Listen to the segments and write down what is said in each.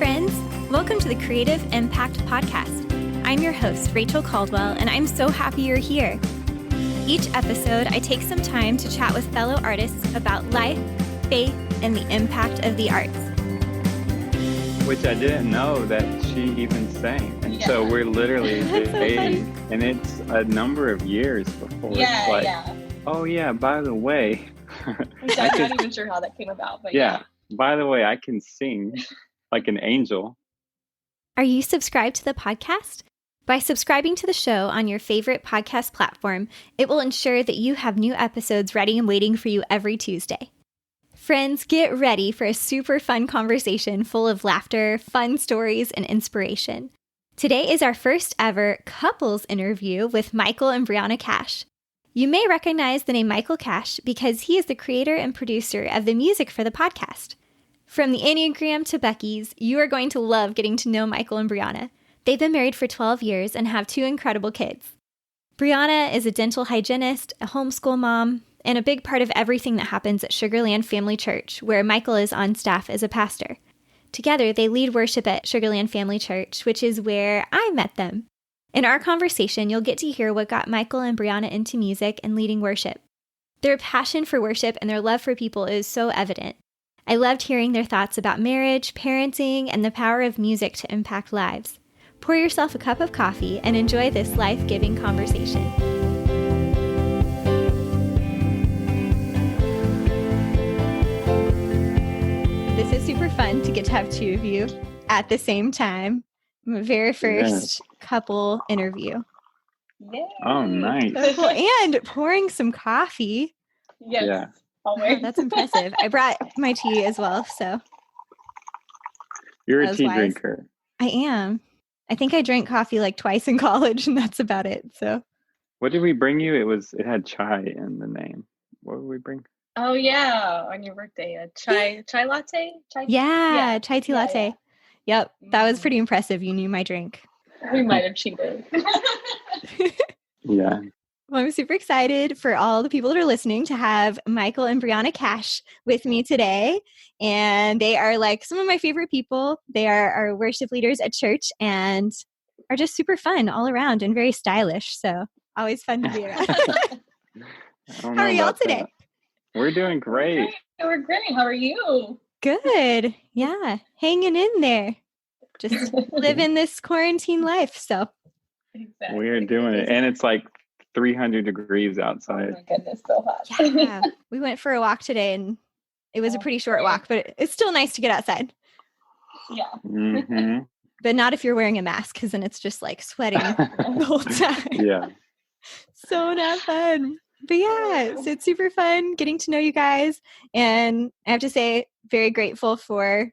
friends. Welcome to the Creative Impact Podcast. I'm your host, Rachel Caldwell, and I'm so happy you're here. Each episode, I take some time to chat with fellow artists about life, faith, and the impact of the arts. Which I didn't know that she even sang. And so we're literally dating, and it's a number of years before it's like, oh yeah, by the way. Which I'm not even sure how that came about, but yeah. By the way, I can sing like an angel. Are you subscribed to the podcast? By subscribing to the show on your favorite podcast platform, it will ensure that you have new episodes ready and waiting for you every Tuesday. Friends, get ready for a super fun conversation full of laughter, fun stories, and inspiration. Today is our first ever couples interview with Michael and Brianna Cash. You may recognize the name Michael Cash because he is the creator and producer of the music for the podcast. From the Enneagram to Buc-ee's, you are going to love getting to know Michael and Brianna. They've been married for 12 years and have 2 incredible kids. Brianna is a dental hygienist, a homeschool mom, and a big part of everything that happens at Sugarland Family Church, where Michael is on staff as a pastor. Together, they lead worship at Sugarland Family Church, which is where I met them. In our conversation, you'll get to hear what got Michael and Brianna into music and leading worship. Their passion for worship and their love for people is so evident. I loved hearing their thoughts about marriage, parenting, and the power of music to impact lives. Pour yourself a cup of coffee and enjoy this life-giving conversation. This is super fun to get to have 2 of you at the same time. My very first couple interview. Yay. Oh, nice. So cool. And pouring some coffee. Yes. Yeah. Oh, that's impressive. I brought my tea as well, so. You're a tea drinker. I am. I think I drank coffee like twice in college, and that's about it. So. What did we bring you? It had chai in the name. What did we bring? Oh yeah, on your birthday, a chai latte. Chai tea latte. Yep, that was pretty impressive. You knew my drink. We might have cheated. Yeah. Well, I'm super excited for all the people that are listening to have Michael and Brianna Cash with me today. And they are like some of my favorite people. They are our worship leaders at church and are just super fun all around and very stylish. So always fun to be around. How are y'all today? We're doing great. We're great. How are you? Good. Yeah. Hanging in there. Just living this quarantine life. So exactly. We're doing it. And it's like 300 degrees outside. Oh my goodness, so hot. Yeah. We went for a walk today and it was a pretty short walk, but it's still nice to get outside. Yeah. Mm-hmm. But not if you're wearing a mask, because then it's just like sweating the whole time. Yeah. So not fun. But yeah, so it's super fun getting to know you guys. And I have to say, very grateful for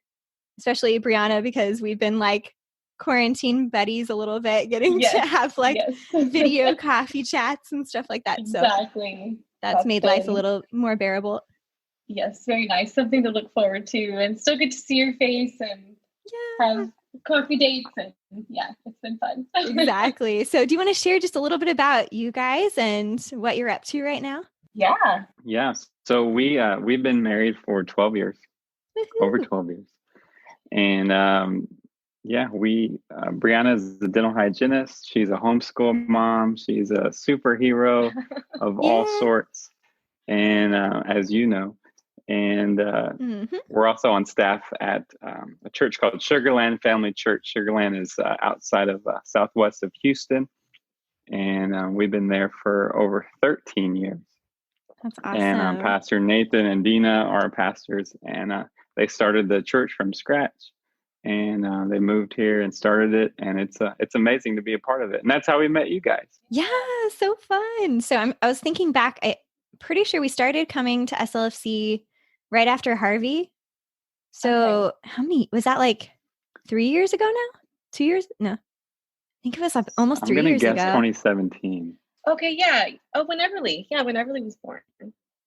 especially Brianna, because we've been like quarantine buddies a little bit, getting to have like video coffee chats and stuff like that. Exactly. So that's made life a little more bearable. Yes, very nice. Something to look forward to, and still get to see your face and have coffee dates, and it's been fun. Exactly. So do you want to share just a little bit about you guys and what you're up to right now? Yeah. Yes. So we've been married for 12 years, over 12 years. And Brianna's a dental hygienist. She's a homeschool mom. She's a superhero of all sorts. And as you know, and we're also on staff at a church called Sugarland Family Church. Sugarland is outside of southwest of Houston. And we've been there for over 13 years. That's awesome. And Pastor Nathan and Dina are pastors, and they started the church from scratch. And they moved here and started it, and it's amazing to be a part of it. And that's how we met you guys. Yeah, so fun. So I was thinking back. I'm pretty sure we started coming to SLFC right after Harvey. So How many was that? Like 3 years ago now? 2 years? No, I think it was almost 3 years ago. I'm gonna guess 2017. Okay, yeah. Oh, when Everly was born.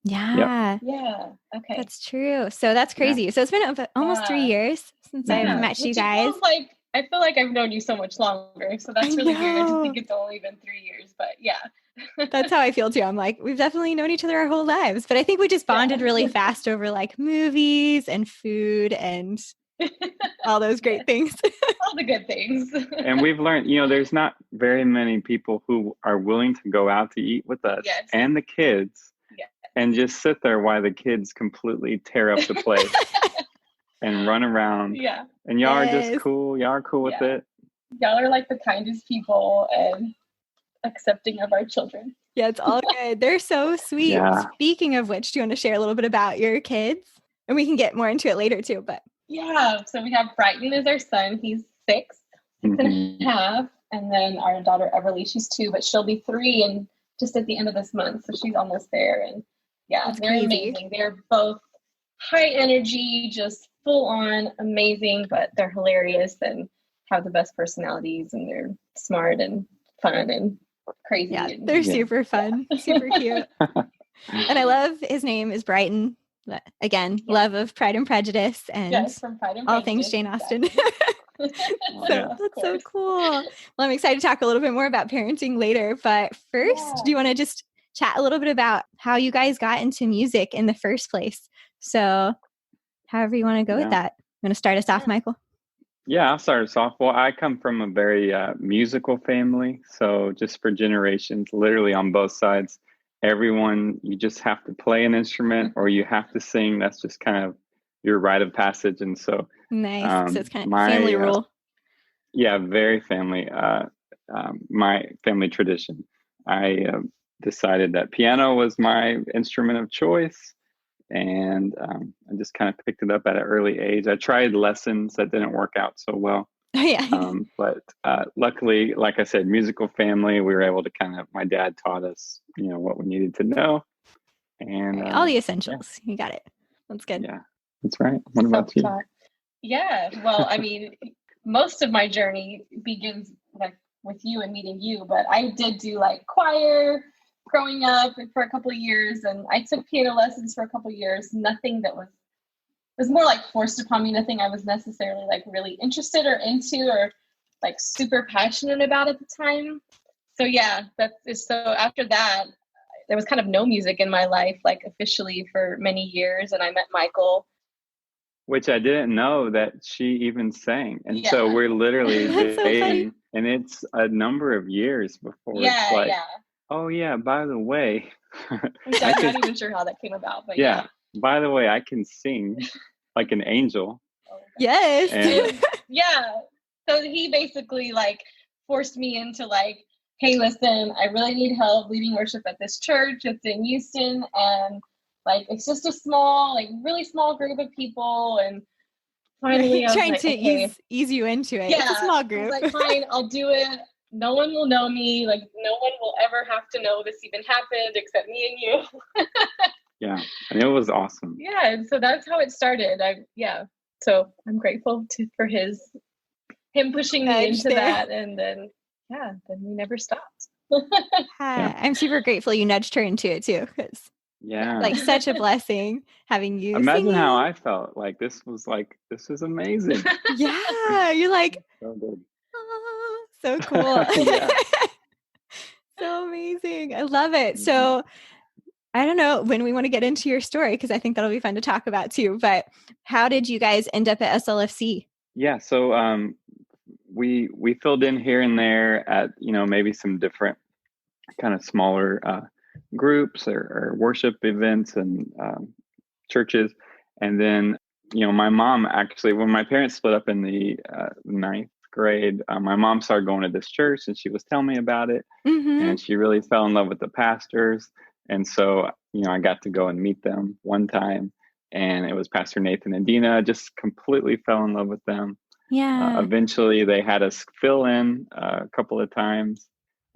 Yeah. Yep. Yeah. Okay. That's true. So that's crazy. Yeah. So it's been almost 3 years since I've met you guys. I feel like I've known you so much longer. So that's really weird to think it's only been 3 years, but yeah. That's how I feel too. I'm like, we've definitely known each other our whole lives, but I think we just bonded really fast over like movies and food and All those great things. All the good things. And we've learned, there's not very many people who are willing to go out to eat with us and the kids and just sit there while the kids completely tear up the place and run around. Yeah. And y'all are just cool. Y'all are cool with it. Y'all are like the kindest people and accepting of our children. Yeah, it's all good. They're so sweet. Yeah. Speaking of which, do you want to share a little bit about your kids? And we can get more into it later too, but. Yeah, so we have Brighton as our son. He's 6 and a half. And then our daughter Everly, she's 2, but she'll be 3 and just at the end of this month. So she's almost there. And they're crazy. Amazing. They're both high energy, just full on amazing, but they're hilarious and have the best personalities, and they're smart and fun and crazy. Yeah, they're super fun, super cute. And I love his name is Brighton. Again, love of Pride and Prejudice and from Pride and all things Jane Austen. That's so cool. Well, I'm excited to talk a little bit more about parenting later, but first, do you want to just chat a little bit about how you guys got into music in the first place? So however you want to go with that. You want to start us off, Michael? Yeah, I'll start us off. Well, I come from a very musical family. So just for generations, literally on both sides, everyone, you just have to play an instrument or you have to sing. That's just kind of your rite of passage. And so nice. So it's kind of family rule. Yeah, very family. My family tradition. I decided that piano was my instrument of choice. And I just kind of picked it up at an early age. I tried lessons that didn't work out so well. But luckily, like I said, musical family, we were able to my dad taught us, what we needed to know. And all the essentials. You got it. That's good. Yeah, that's right. What about you? Yeah. Well, I mean, most of my journey begins with you and meeting you, but I did do choir growing up for a couple of years, and I took piano lessons for a couple of years. Nothing that was more forced upon me. Nothing I was necessarily really interested or into or super passionate about at the time. So so after that, there was kind of no music in my life officially for many years, and I met Michael. Which I didn't know that she even sang. And so we're literally dating, and it's a number of years before it's oh yeah, by the way. Which I'm not even sure how that came about, but by the way, I can sing like an angel. Yes. And so he basically forced me into hey, listen, I really need help leading worship at this church. It's in Houston, and it's just a small, really small group of people. And finally, I was trying to ease you into it. It's a small group. I was fine, I'll do it. No one will know me. No one will ever have to know this even happened except me and you. Yeah, and it was awesome. Yeah, and so that's how it started. So I'm grateful for him pushing me into that, and then we never stopped. I'm super grateful you nudged her into it too, because such a blessing having you. Imagine singing. How I felt. This was amazing. Yeah, you're so good. Oh, so cool. So amazing. I love it. So I don't know when we want to get into your story, because I think that'll be fun to talk about too, but how did you guys end up at SLFC? Yeah. So we filled in here and there at, maybe some different kind of smaller groups or worship events and churches. And then, my mom actually, when my parents split up in the 9th grade, my mom started going to this church, and she was telling me about it. And she really fell in love with the pastors. And so, I got to go and meet them one time, and it was Pastor Nathan and Dina. Just completely fell in love with them. Yeah. Eventually they had us fill in a couple of times,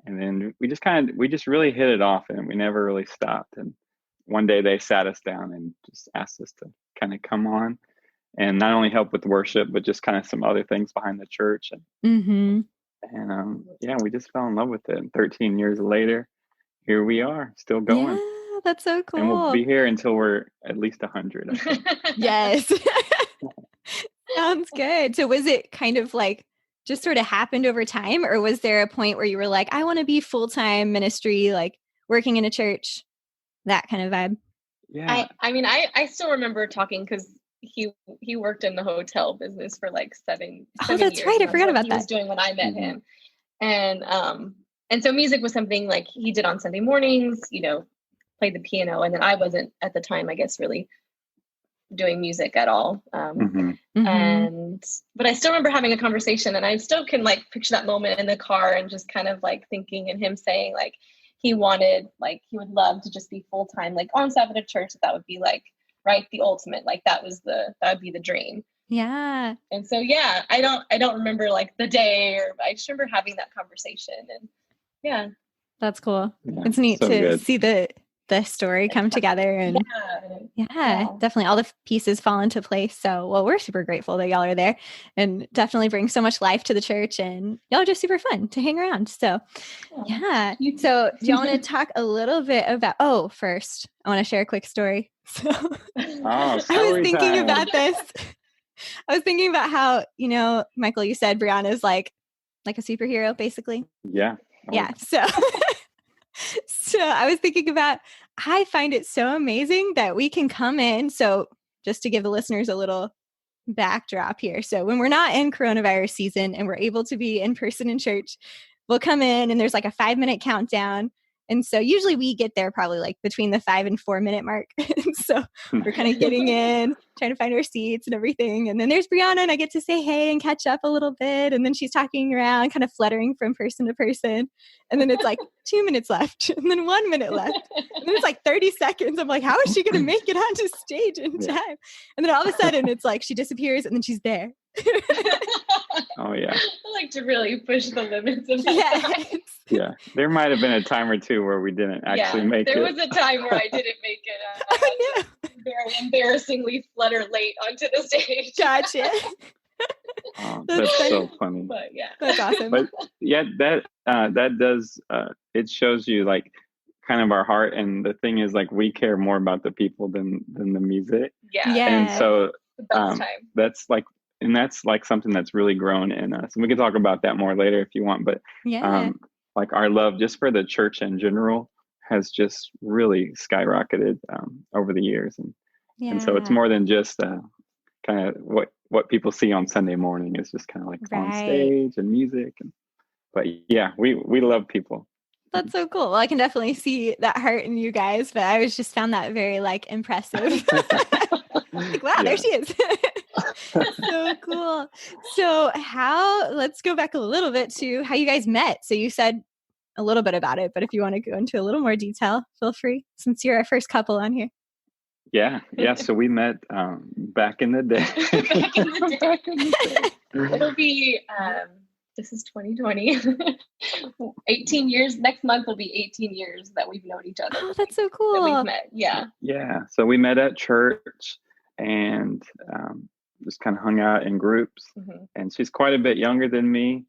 and then we just really hit it off, and we never really stopped. And one day they sat us down and just asked us to kind of come on and not only help with worship, but just kind of some other things behind the church. And we just fell in love with it. And 13 years later, here we are, still going. Yeah, that's so cool. And we'll be here until we're at least 100. I think. Yes. Sounds good. So was it kind of just sort of happened over time, or was there a point where you were I want to be full-time ministry, working in a church, that kind of vibe? Yeah. I mean, I still remember talking, because he worked in the hotel business for like seven that's years. right. I forgot about that. He was doing when I met him. And so music was something like he did on Sunday mornings, played the piano. And then I wasn't at the time, I guess, really doing music at all. But I still remember having a conversation, and I still can like picture that moment in the car and just kind of like thinking, and him saying like he would love to just be full-time, like on staff at a church. That would be like, right, the ultimate, like that would be the dream. Yeah. And so, yeah, I don't remember like the day, or I just remember having that conversation, and yeah. That's cool. Yeah, it's neat to see the story come together, and definitely all the pieces fall into place. So, well, we're super grateful that y'all are there, and definitely bring so much life to the church, and y'all are just super fun to hang around. So, yeah. So do y'all want to talk a little bit about, first, I want to share a quick story. So I was thinking about this. I was thinking about how, Michael, you said Brianna's like a superhero, basically. Yeah. Yeah. So I was thinking about, I find it so amazing that we can come in. So just to give the listeners a little backdrop here. So when we're not in coronavirus season and we're able to be in person in church, we'll come in and there's like a 5-minute countdown. And so usually we get there probably like between the 5 and 4 minute mark. And so we're kind of getting in, trying to find our seats and everything. And then there's Brianna, and I get to say hey and catch up a little bit. And then she's talking around, kind of fluttering from person to person. And then it's like 2 minutes left, and then 1 minute left. And then it's like 30 seconds. I'm like, how is she going to make it onto stage in time? And then all of a sudden it's like she disappears, and then she's there. Oh yeah. I like to really push the limits of that time. Yeah. There might have been a time or two where we didn't actually make it. There was a time where I didn't make it. I had to very embarrassingly flutter late onto the stage. Gotcha. Oh, that's so funny. But yeah. That's awesome. But yeah, that does it shows you like kind of our heart, and the thing is like we care more about the people than the music. Yeah. And so time. that's like something that's really grown in us. And we can talk about that more later if you want, but like our love just for the church in general has just really skyrocketed over the years. And so it's more than just kind of what people see on Sunday morning. It's just kind of like on stage and music. But yeah, we love people. That's so cool. Well, I can definitely see that heart in you guys, but I just found that very like impressive. Like, wow, there she is. So cool. So let's go back a little bit to how you guys met. So you said a little bit about it, but if you want to go into a little more detail, feel free, since you're our first couple on here. Yeah. So we met back in the day. It'll be this is 2020. 18 years. Next month will be 18 years that we've known each other. Oh, that's so cool. That we've met. Yeah. Yeah. So we met at church and just kind of hung out in groups. And she's quite a bit younger than me.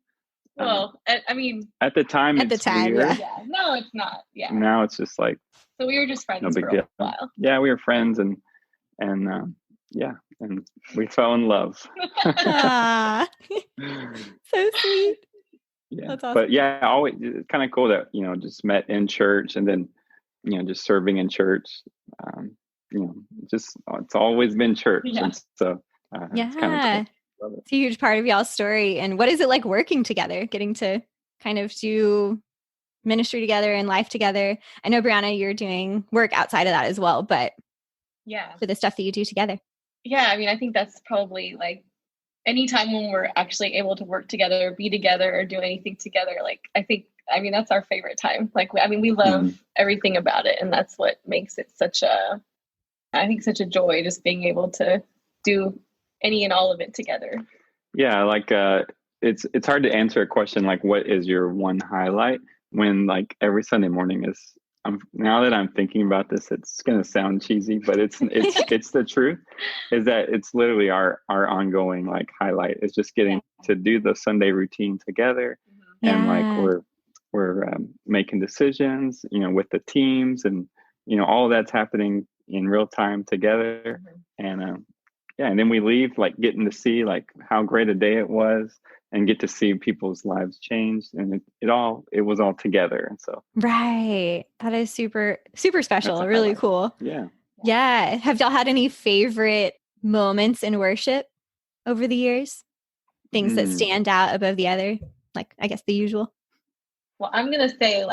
Well, I mean, at the time, weird. Yeah. No, it's not. Yeah. Now it's just like. So we were just friends for a while. Yeah, we were friends, and we fell in love. So sweet. Yeah, that's awesome. But yeah, always it's kind of cool that just met in church, and then just serving in church. Just it's always been church, and so it's kind of cool. It's a huge part of y'all's story. And what is it like working together, getting to kind of do ministry together and life together? I know, Brianna, you're doing work outside of that as well, but for the stuff that you do together. Yeah, I mean, I think that's probably like anytime when we're actually able to work together, be together, or do anything together, like I mean, that's our favorite time. Like, we love everything about it. And that's what makes it such a joy, just being able to do any and all of it together. Yeah, like it's hard to answer a question like what is your one highlight when like every Sunday morning is. Now that I'm thinking about this, it's gonna sound cheesy, but it's the truth. Is that it's literally our ongoing like highlight. It's just getting to do the Sunday routine together, and like we're making decisions, with the teams, and all of that's happening in real time together, and and then we leave like getting to see like how great a day it was, and get to see people's lives change, and it was all together. And so that is super, super special. Really cool. Yeah. Have y'all had any favorite moments in worship over the years? Things that stand out above the other, like I guess the usual. Well, I'm going to say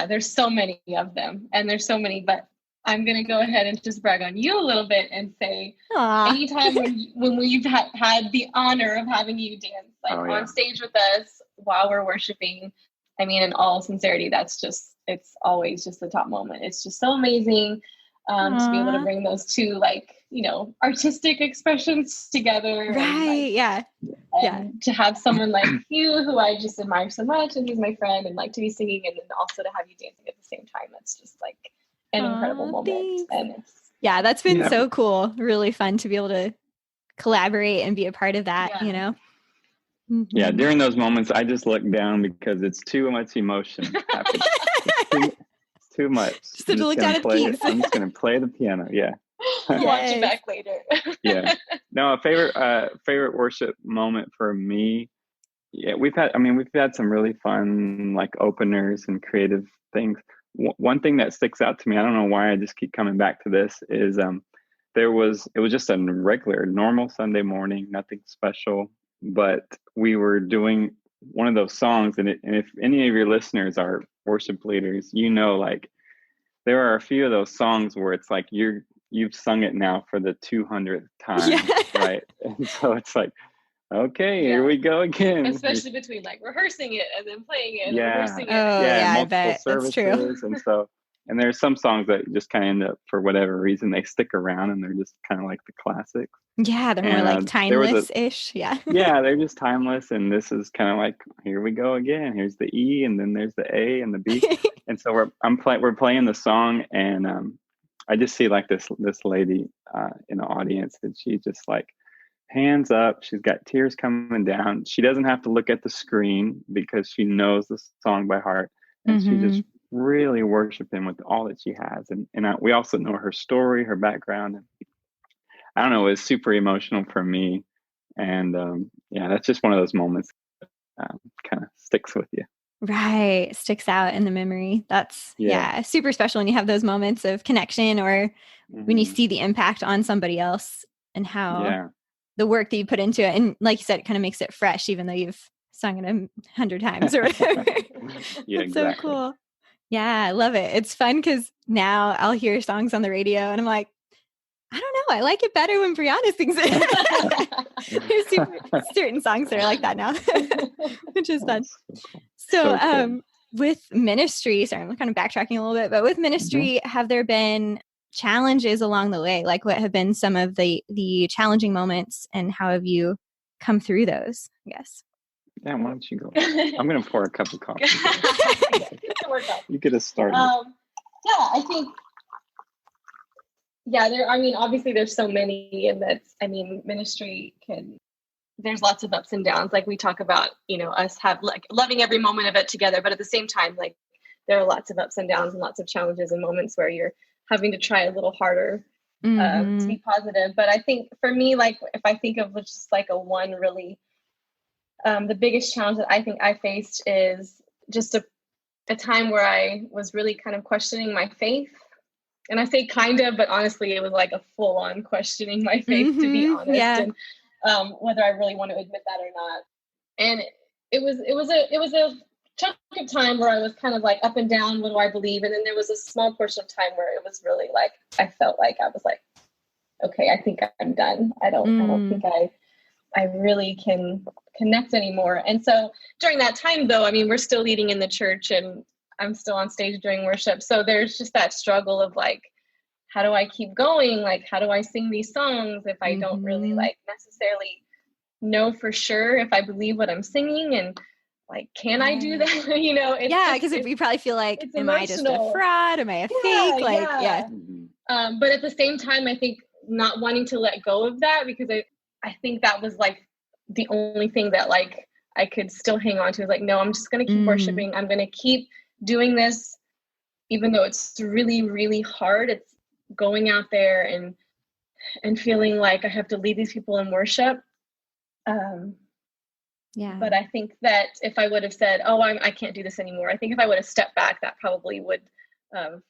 there's so many of them and there's so many, but I'm going to go ahead and just brag on you a little bit and say, anytime when we've had the honor of having you dance on stage with us while we're worshiping, I mean, in all sincerity, it's always just the top moment. It's just so amazing to be able to bring those two, artistic expressions together. Right. And to have someone like you, who I just admire so much, and who's my friend, and like to be singing, and then also to have you dancing at the same time. That's just like an incredible moment. And that's been so cool. Really fun to be able to collaborate and be a part of that, you know? Mm-hmm. Yeah, during those moments, I just look down because it's too much emotion happening. It's too much. Just to look down at the keys. I'm just going to play the piano. Yeah. Watch it back later. Yeah. No, a favorite worship moment for me. Yeah, we've had some really fun openers and creative things. One thing that sticks out to me, I don't know why I just keep coming back to this, is it was just a regular, normal Sunday morning, nothing special, but we were doing one of those songs, and if any of your listeners are worship leaders, there are a few of those songs where it's like you've sung it now for the 200th time, right? And so it's like, okay, here we go again. Especially between rehearsing it and then playing it and rehearsing it. Multiple I bet. Services. That's true. And there's some songs that just kind of end up, for whatever reason, they stick around and they're just kind of like the classics. Yeah, they're more timeless-ish. Yeah, they're just timeless. And this is kind of like, here we go again. Here's the E, and then there's the A and the B. And so we're playing the song, and I just see this lady in the audience, and she's just hands up. She's got tears coming down. She doesn't have to look at the screen because she knows the song by heart, and she just really worship him with all that she has. And we also know her story, her background. And I don't know, it was super emotional for me. And that's just one of those moments that kind of sticks with you. Right. Sticks out in the memory. That's super special when you have those moments of connection, or when you see the impact on somebody else and how the work that you put into it. And like you said, it kind of makes it fresh, even though you've sung it 100 times or whatever. It's so cool. Yeah, I love it. It's fun because now I'll hear songs on the radio and I'm like, I don't know, I like it better when Brianna sings it. There's certain songs that are like that now, which is fun. So cool. With ministry, sorry, I'm kind of backtracking a little bit, but with ministry, have there been challenges along the way? Like, what have been some of the challenging moments, and how have you come through those, I guess? Yeah, why don't you go? I'm going to pour a cup of coffee. You get us started. I think, obviously there's so many, and ministry there's lots of ups and downs. Like we talk about, us have loving every moment of it together, but at the same time, there are lots of ups and downs and lots of challenges and moments where you're having to try a little harder to be positive. But I think for me, if I think of just a one really, the biggest challenge that I think I faced is just a time where I was really kind of questioning my faith. And I say kind of, but honestly, it was a full on questioning my faith, to be honest. Yeah. And whether I really want to admit that or not. And it was a chunk of time where I was kind of up and down, what do I believe? And then there was a small portion of time where it was really I felt like I was okay, I think I'm done. I don't think I really can connect anymore. And so during that time, though, we're still leading in the church and I'm still on stage during worship. So there's just that struggle of how do I keep going? How do I sing these songs if I don't really necessarily know for sure if I believe what I'm singing? And can I do that? Because if you probably feel am I just a fraud? Am I a fake? But at the same time, I think not wanting to let go of that, because I think that was the only thing that I could still hang on to. No, I'm just going to keep worshiping. I'm going to keep doing this, even though it's really, really hard. It's going out there and feeling I have to lead these people in worship. But I think that if I would have said, I can't do this anymore, I think if I would have stepped back, that probably would have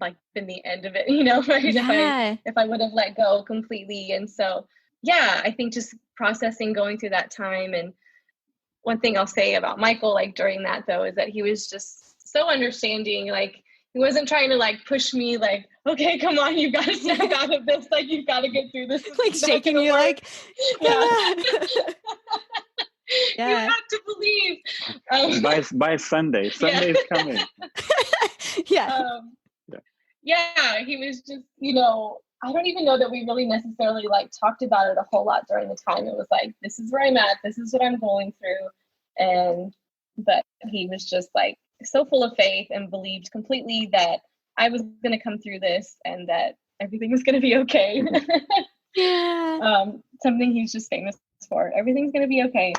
like been the end of it, right? Yeah. If I would have let go completely. And so, yeah, I think just processing, going through that time. And one thing I'll say about Michael, like during that though, is that he was just so understanding. Like he wasn't trying to like push me like, okay, come on, you've got to snap out of this. Like you've got to get through this. Like shaking you like, yeah. Yeah. You have to believe. By Sunday. Sunday's coming. Yeah. Yeah, he was just, I don't even know that we really necessarily like talked about it a whole lot during the time. It was like, this is where I'm at. This is what I'm going through. But he was just like so full of faith and believed completely that I was going to come through this and that everything was going to be okay. Yeah. Something he's just famous for. Everything's going to be okay.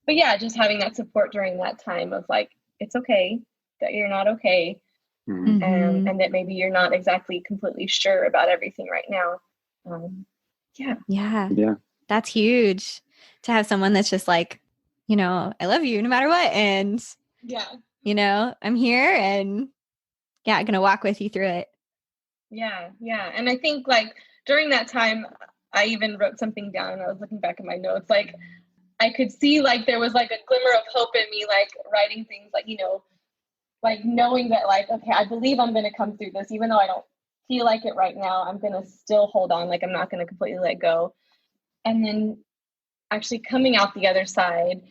But yeah, just having that support during that time of like, it's okay that you're not okay. Mm-hmm. And that maybe you're not exactly completely sure about everything right now. Yeah. That's huge to have someone that's just like, I love you no matter what. And, I'm here and I'm going to walk with you through it. Yeah. And I think like during that time, I even wrote something down. I was looking back at my notes. Like I could see like there was like a glimmer of hope in me, like writing things like, like knowing that like, okay, I believe I'm going to come through this, even though I don't feel like it right now, I'm going to still hold on. Like I'm not going to completely let go. And then actually coming out the other side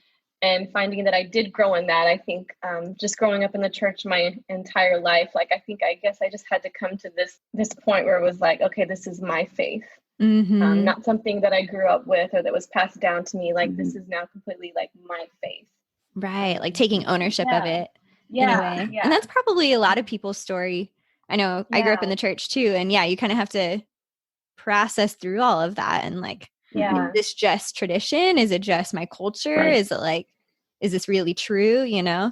and finding that I did grow in that. I think just growing up in the church my entire life, like I guess I just had to come to this point where it was like, okay, this is my faith. Mm-hmm. Not something that I grew up with or that was passed down to me. Like this is now completely like my faith. Right. Like taking ownership of it. Yeah, in a way. Yeah. And that's probably a lot of people's story. I know I grew up in the church too. And you kind of have to process through all of that. And like, is this just tradition? Is it just my culture? Right. Is it like, is this really true? Yeah.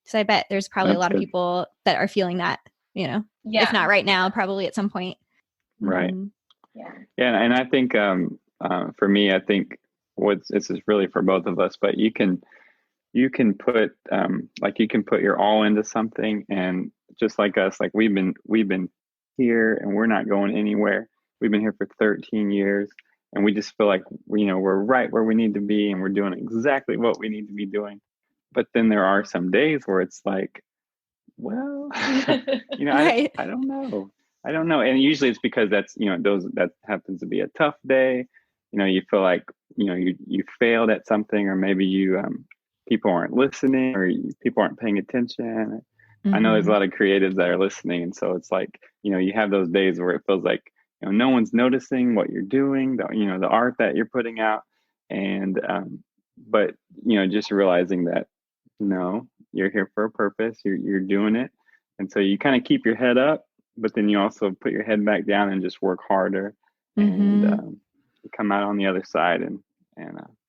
So I bet there's probably a lot of people that are feeling that, if not right now, probably at some point. Right. Yeah. And I think for me, I think this is really for both of us, but you can put you can put your all into something, and just like us, like we've been here and we're not going anywhere. We've been here for 13 years and we just feel like we're right where we need to be and we're doing exactly what we need to be doing. But then there are some days where it's like, well, right. I don't know. And usually it's because that's, that happens to be a tough day. You feel like, you failed at something, or maybe people aren't listening, or people aren't paying attention. Mm-hmm. I know there's a lot of creatives that are listening. And so it's like, you have those days where it feels like, no one's noticing what you're doing, the art that you're putting out. And, but, just realizing that, no, you're here for a purpose, you're doing it. And so you kind of keep your head up, but then you also put your head back down and just work harder. Mm-hmm. And you come out on the other side and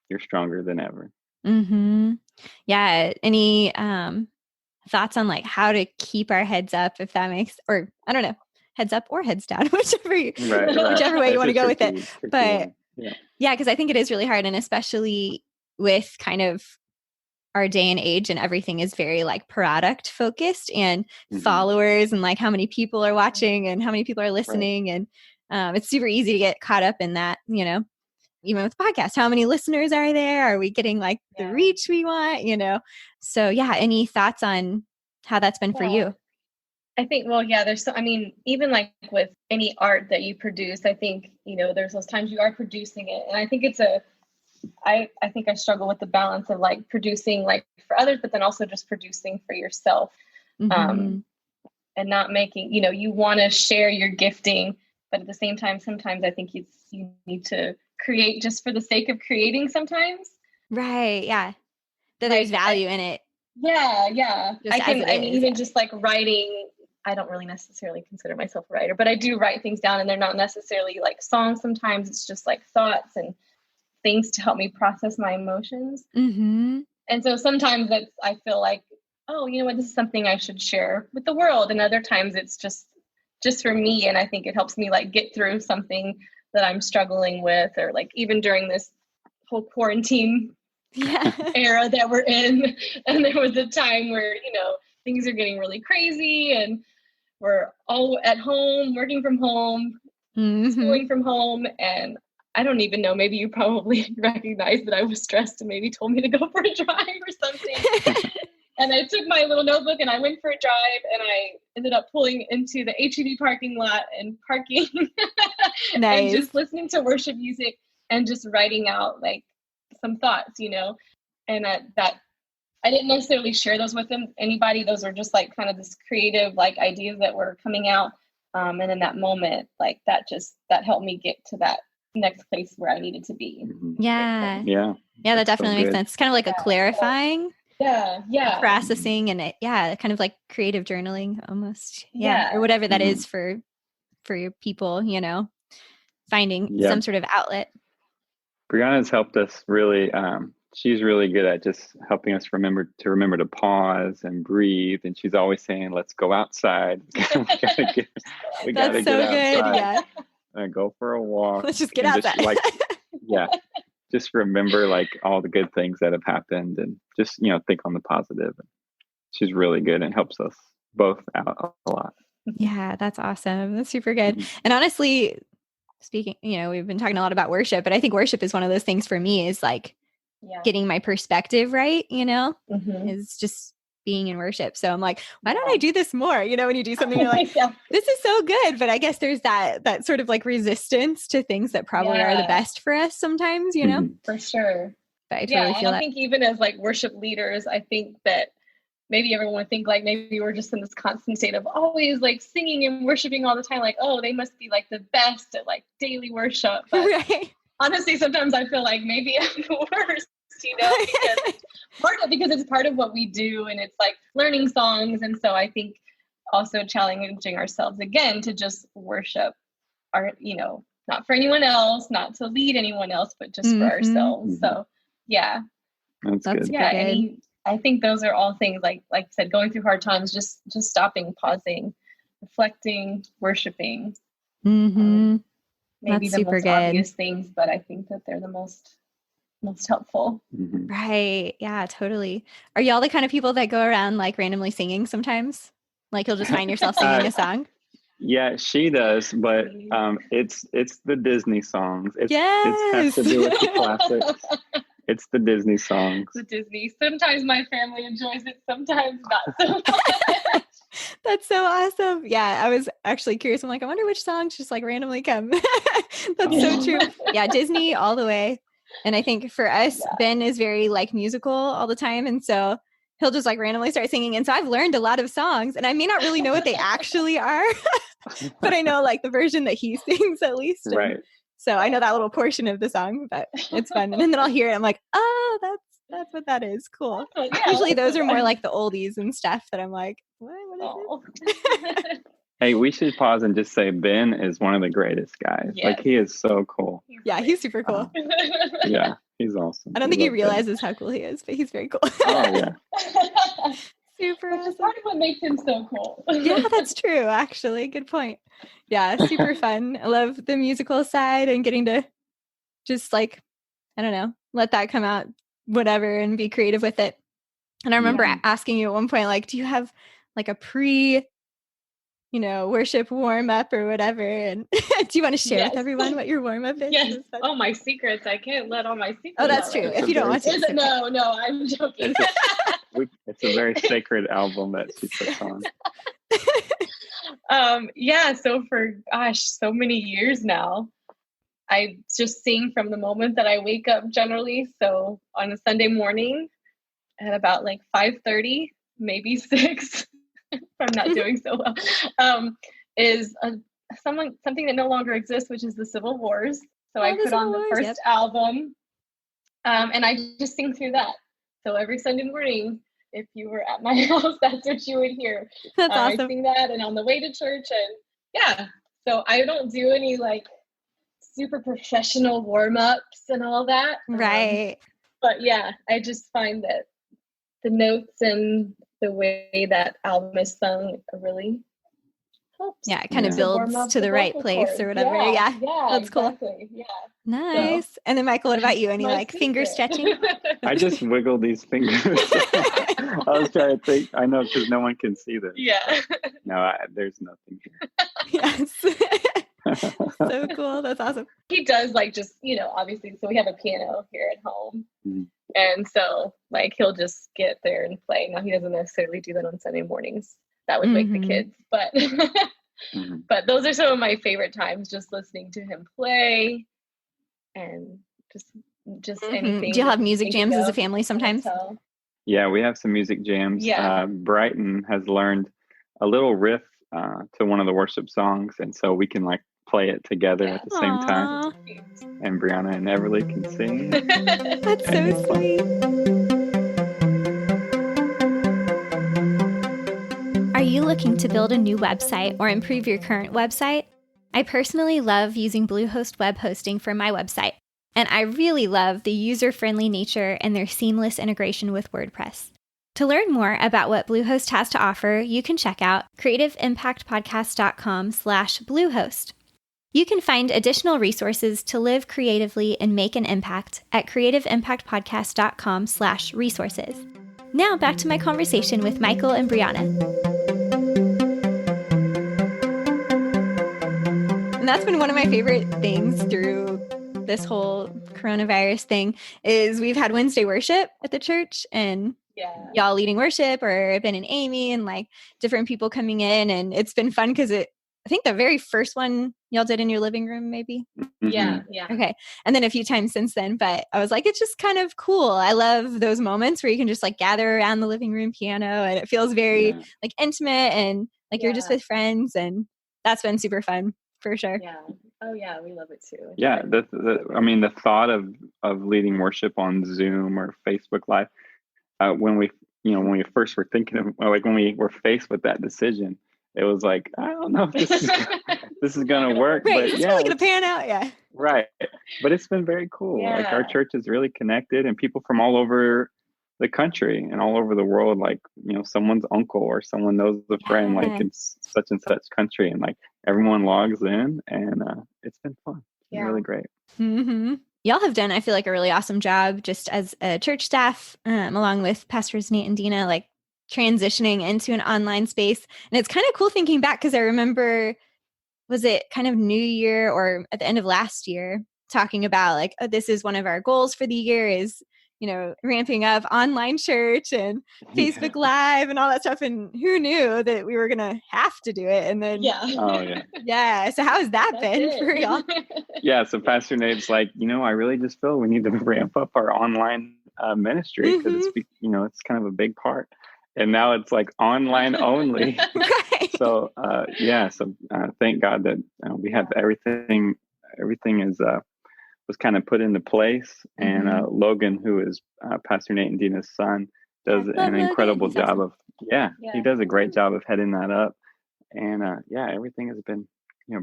you're stronger than ever. Mm-hmm. Yeah. Any thoughts on like how to keep our heads up, if that makes, or I don't know, heads up or heads down, whichever way you want to go with it. But yeah, because I think it is really hard. And especially with kind of our day and age, and everything is very like product focused and followers and like how many people are watching and how many people are listening. Right. And it's super easy to get caught up in that, even with podcasts, how many listeners are there? Are we getting like the reach we want, So any thoughts on how that's been for you? I think, even like with any art that you produce, I think, there's those times you are producing it. And I think I think I struggle with the balance of like producing like for others, but then also just producing for yourself. Mm-hmm. And not making, you want to share your gifting, but at the same time, sometimes I think you need to create just for the sake of creating sometimes. Right. Yeah. That there's value in it. Yeah. Even just like writing, I don't really necessarily consider myself a writer, but I do write things down, and they're not necessarily like songs. Sometimes it's just like thoughts and things to help me process my emotions. Mm-hmm. And so sometimes I feel like, oh, you know what, this is something I should share with the world. And other times it's just for me. And I think it helps me like get through something that I'm struggling with, or like even during this whole quarantine era that we're in. And there was a time where, things are getting really crazy and we're all at home, working from home, schooling from home. And I don't even know, maybe you probably recognized that I was stressed and maybe told me to go for a drive or something. And I took my little notebook and I went for a drive, and I ended up pulling into the HEB parking lot and parking and just listening to worship music and just writing out like some thoughts, you know, and that I didn't necessarily share those with anybody. Those are just like kind of this creative like ideas that were coming out. And in that moment, like that helped me get to that next place where I needed to be. Yeah. Yeah. Yeah. That definitely makes sense. It's kind of like a clarifying. Yeah. Processing and kind of like creative journaling almost. Yeah. Or whatever that is for your people, you know, finding some sort of outlet. Brianna's helped us really. She's really good at just helping us remember to pause and breathe. And she's always saying, let's go outside. we gotta get outside. Go for a walk. Let's just get outside. Just remember like all the good things that have happened and just, you know, think on the positive. She's really good and helps us both out a lot. Yeah, that's awesome. That's super good. And honestly, speaking, you know, we've been talking a lot about worship, but I think worship is one of those things for me is like getting my perspective right, you know, is just being in worship. So I'm like, why don't I do this more? You know, when you do something, you're like, this is so good. But I guess there's that sort of like resistance to things that probably are the best for us sometimes, you know? For sure. But I totally feel that. I think even as like worship leaders, I think that maybe everyone would think like maybe we're just in this constant state of always like singing and worshiping all the time. Like, oh, they must be like the best at like daily worship. But honestly, sometimes I feel like maybe I'm the worst, you know, because it's part of what we do and it's like learning songs. And so I think also challenging ourselves again to just worship our, you know, not for anyone else, not to lead anyone else, but just for ourselves. So that's good. Yeah. I think those are all things like I said, going through hard times, just stopping, pausing, reflecting, worshiping. Maybe that's the super most good. Obvious things, but I think that they're the most helpful. Right. Yeah, totally. Are y'all the kind of people that go around like randomly singing sometimes? Like you'll just find yourself singing a song? Yeah, she does, but it's the Disney songs. It has to do with the classics. It's the Disney songs. The Disney. Sometimes my family enjoys it, sometimes not so much. That's so awesome. Yeah, I was actually curious. I'm like, I wonder which songs just like randomly come. That's so true. Yeah, Disney all the way. And I think for us, Ben is very like musical all the time. And so he'll just like randomly start singing. And so I've learned a lot of songs and I may not really know what they actually are, but I know like the version that he sings at least. Right. So I know that little portion of the song, but it's fun. And then I'll hear it. I'm like, oh, that's what that is. Cool. Usually those are more like the oldies and stuff that I'm like, what is it? Hey, we should pause and just say Ben is one of the greatest guys. Yes. Like he is so cool. Yeah, he's super cool. Yeah, he's awesome. I don't think he realizes how cool he is, but he's very cool. Oh yeah. Super awesome. That's part of what makes him so cool. Yeah, that's true. Actually, good point. Yeah, super fun. I love the musical side and getting to just like, I don't know, let that come out, whatever, and be creative with it. And I remember asking you at one point, like, do you have like a worship warm up or whatever? And do you want to share with everyone what your warm up is? Yes. Oh, my secrets. I can't let all my secrets. Oh, that's true. If you don't want to. No, I'm joking. It's a very sacred album that she puts on. So for so many years now, I just sing from the moment that I wake up generally. So on a Sunday morning at about like 5:30, maybe 6, if I'm not doing so well, is something that no longer exists, which is the Civil Wars. So I put on the first album, and I just sing through that. So every Sunday morning, if you were at my house, that's what you would hear. That's awesome. I sing that and on the way to church. And so I don't do any like super professional warm-ups and all that. Right. But I just find that the notes and the way that album is sung really helps. Yeah, it kind of Yeah. builds to the right place or whatever. Yeah, that's exactly. cool. Yeah. Nice. So, and then Michael, what about you? Any my like finger secret. stretching? I just wiggle these fingers. I was trying to think. I know because no one can see this. Yeah. No, there's nothing here. Yes. So cool. That's awesome. He does like just, obviously, so we have a piano here at home. Mm-hmm. And so like he'll just get there and play. Now he doesn't necessarily do that on Sunday mornings. That would wake the kids. But but those are some of my favorite times, just listening to him play and just anything. Do you have music jams as a family sometimes? Yeah, we have some music jams. Yeah. Brighton has learned a little riff to one of the worship songs, and so we can like play it together at the same time. And Brianna and Everly can sing. That's so sweet. Are you looking to build a new website or improve your current website? I personally love using Bluehost web hosting for my website, and I really love the user-friendly nature and their seamless integration with WordPress. To learn more about what Bluehost has to offer, you can check out creativeimpactpodcast.com/Bluehost. You can find additional resources to live creatively and make an impact at creativeimpactpodcast.com/resources. Now back to my conversation with Michael and Brianna. And that's been one of my favorite things through this whole coronavirus thing is we've had Wednesday worship at the church and y'all leading worship or Ben and Amy and like different people coming in. And it's been fun because I think the very first one y'all did in your living room, maybe. Yeah. Okay. And then a few times since then, but I was like, it's just kind of cool. I love those moments where you can just like gather around the living room piano and it feels very like intimate and like you're just with friends, and that's been super fun for sure. Yeah. Oh yeah. We love it too. Yeah. The thought of leading worship on Zoom or Facebook Live, when we first were thinking of, like when we were faced with that decision, it was like, I don't know if this is going to work. Right, but it's really going to pan out. Yeah. Right. But it's been very cool. Yeah. Like our church is really connected, and people from all over the country and all over the world, like, someone's uncle or someone knows a friend, like in such and such country. And like everyone logs in, and it's been fun. It's really great. Mm-hmm. Y'all have done, I feel like, a really awesome job just as a church staff, along with Pastors Nate and Dina, like transitioning into an online space. And it's kind of cool thinking back because I remember, was it kind of New Year or at the end of last year, talking about like, oh, this is one of our goals for the year is, ramping up online church and Facebook Live and all that stuff. And who knew that we were going to have to do it? And then, yeah. So how has that been for y'all? Yeah. So Pastor Nate's like, I really just feel we need to ramp up our online ministry because it's kind of a big part. And now it's like online only. Right. So, thank God that we have everything was kind of put into place. And Logan, who is Pastor Nate and Dina's son, does an incredible job of, he does a great job of heading that up. And everything has been,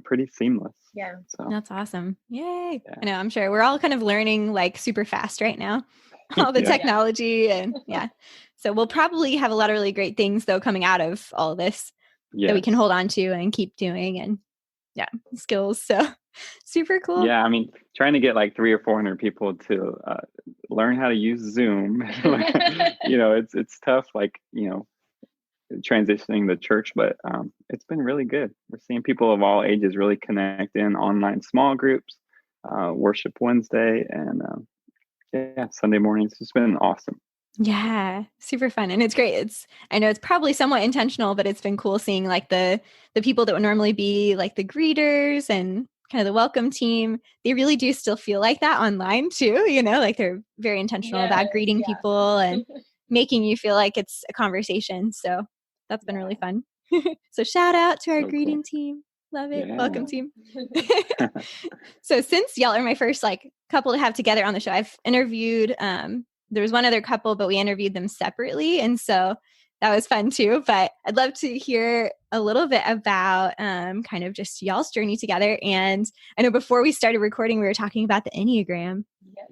pretty seamless. Yeah. So that's awesome. Yay. Yeah. I know, I'm sure we're all kind of learning like super fast right now, all the technology and so we'll probably have a lot of really great things though coming out of all of this that we can hold on to and keep doing and skills. So super cool. Yeah. I mean, trying to get like 300 or 400 people to learn how to use Zoom, it's tough, like, transitioning the church, but it's been really good. We're seeing people of all ages really connect in online small groups, worship Wednesday, and Sunday mornings. It's been awesome. Yeah, super fun. And it's great. I know it's probably somewhat intentional, but it's been cool seeing like the people that would normally be like the greeters and kind of the welcome team. They really do still feel like that online too, like they're very intentional about greeting people and making you feel like it's a conversation. So that's been really fun. So shout out to our greeting team. Love it. Yeah. Welcome team. So since y'all are my first like couple to have together on the show, I've interviewed, there was one other couple, but we interviewed them separately. And so that was fun too. But I'd love to hear a little bit about kind of just y'all's journey together. And I know before we started recording, we were talking about the Enneagram,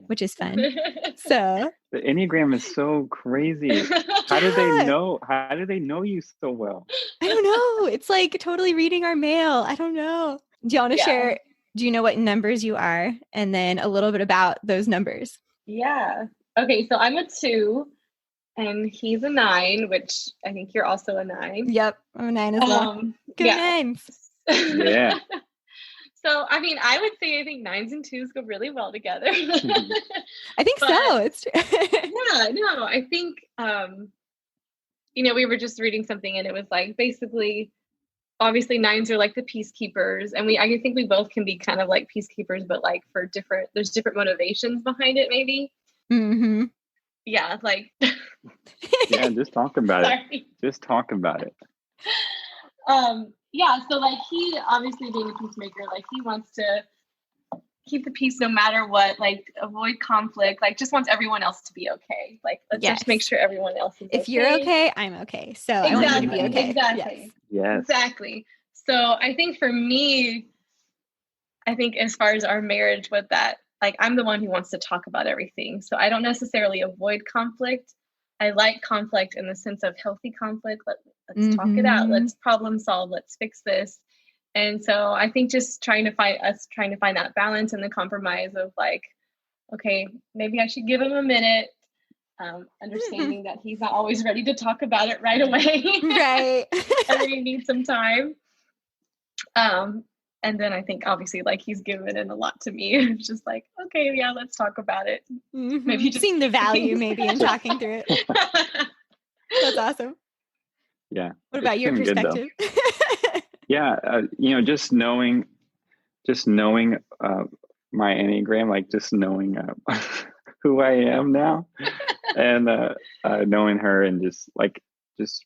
which is fun. So The Enneagram is so crazy. How do they know? How do they know you so well? I don't know. It's like totally reading our mail. I don't know. Do you want to share? Do you know what numbers you are? And then a little bit about those numbers. Yeah. Okay. So I'm a 2 and he's a 9, which I think you're also a 9. Yep. I'm a 9 as well. Go 9s. Yeah. So, I mean, I would say I think 9s and 2s go really well together. I think so. It's true. Yeah, no, I think, we were just reading something and it was like, basically, obviously 9s are like the peacekeepers. And I think we both can be kind of like peacekeepers, but like there's different motivations behind it, maybe. Mm-hmm. Yeah, like. Yeah, just talk about it. Just talk about it. Yeah, so like he obviously being a peacemaker, like he wants to keep the peace no matter what, like avoid conflict, like just wants everyone else to be okay. Like let's just make sure everyone else is okay. If you're okay, I'm okay. So I want you to be okay. Exactly. Yes. Exactly. So I think for me, as far as our marriage with that, like I'm the one who wants to talk about everything. So I don't necessarily avoid conflict. I like conflict in the sense of healthy conflict. Let's talk it out. Let's problem solve. Let's fix this. And so I think just trying to find that balance and the compromise of like, okay, maybe I should give him a minute. Understanding that he's not always ready to talk about it right away. Right. And he needs some time. And then I think obviously like he's given in a lot to me. It's just like, okay, yeah, let's talk about it. Maybe just seeing the value maybe in talking through it. That's awesome. Yeah. What about your perspective? Yeah. Just knowing my Enneagram, like just knowing who I am now and knowing her and just it's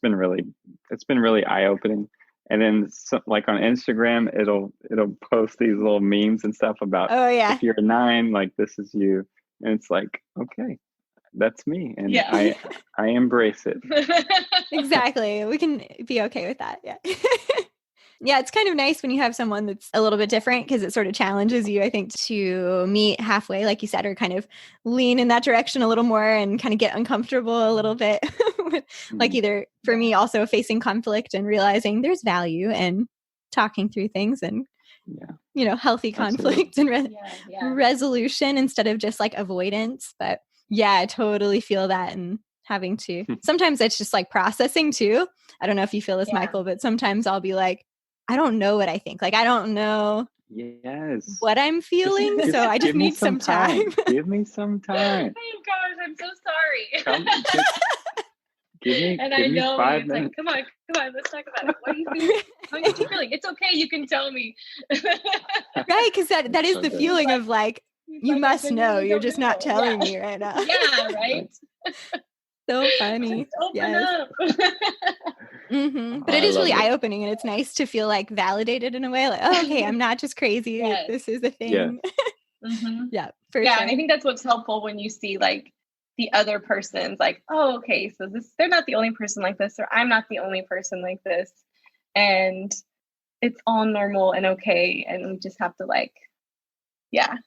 been really eye-opening. And then like on Instagram, it'll post these little memes and stuff about, if you're a 9, like this is you. And it's like, okay, that's me. And I embrace it. Exactly. We can be okay with that. Yeah. Yeah, it's kind of nice when you have someone that's a little bit different because it sort of challenges you, I think, to meet halfway, like you said, or kind of lean in that direction a little more and kind of get uncomfortable a little bit. Like either for me also facing conflict and realizing there's value in talking through things and, healthy conflict and resolution instead of just like avoidance. But yeah, I totally feel that and having to, sometimes it's just like processing too. I don't know if you feel this, Michael, but sometimes I'll be like, I don't know what I think. Like, I don't know what I'm feeling. So I just need some time. Give me some time. Oh gosh, I'm so sorry. Give me I know 5 minutes. Like, come on, let's talk about it. What do you think? How are you feeling? It's okay, you can tell me. Right, because that is the feeling of like, you must know. You're just not telling me right now. Yeah, right. So funny. Just open up. But it is really eye-opening, and it's nice to feel like validated in a way. Like, oh, okay, I'm not just crazy. Yes. This is a thing. Yeah, for sure. And I think that's what's helpful when you see like the other person's like, oh, okay, so they're not the only person like this, or I'm not the only person like this, and it's all normal and okay, and we just have to like, That's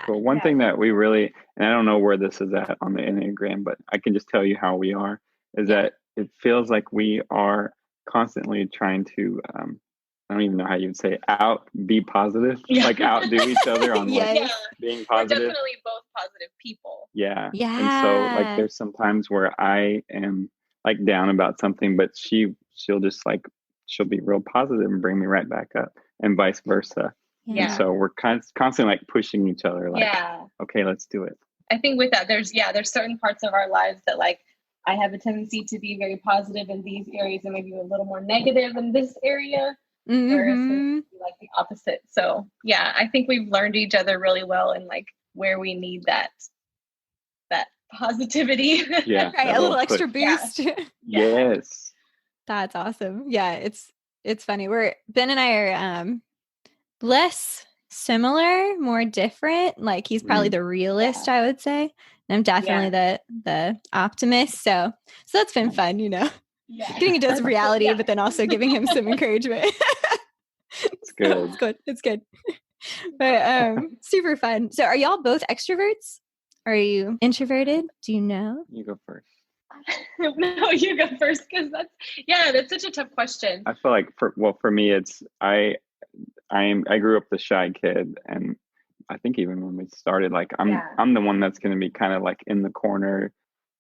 cool. One thing that we really, and I don't know where this is at on the Enneagram, but I can just tell you how we are, is that it feels like we are constantly trying to, I don't even know how you would say it, be positive, like outdo each other on being positive. We're definitely both positive people. Yeah. And so like there's some times where I am like down about something, but she'll just like, she'll be real positive and bring me right back up, and vice versa. Yeah. And so we're constantly like pushing each other, like, okay, let's do it. I think with that, there's certain parts of our lives that like, I have a tendency to be very positive in these areas and maybe a little more negative in this area, whereas like the opposite. So yeah, I think we've learned each other really well and like where we need that positivity. Yeah. Right, a little extra boost. Yes. That's awesome. Yeah, it's funny. Ben and I are less similar, more different. Like he's probably the realist, I would say. And I'm definitely the optimist. So that's been fun, getting a dose of reality, but then also giving him some encouragement. It's good. It's good. But super fun. So are y'all both extroverts? Are you introverted? Do you know? You go first. No, you go first, because that's such a tough question. I feel like for me, it's I grew up the shy kid, and I think even when we started, like I'm the one that's going to be kind of like in the corner,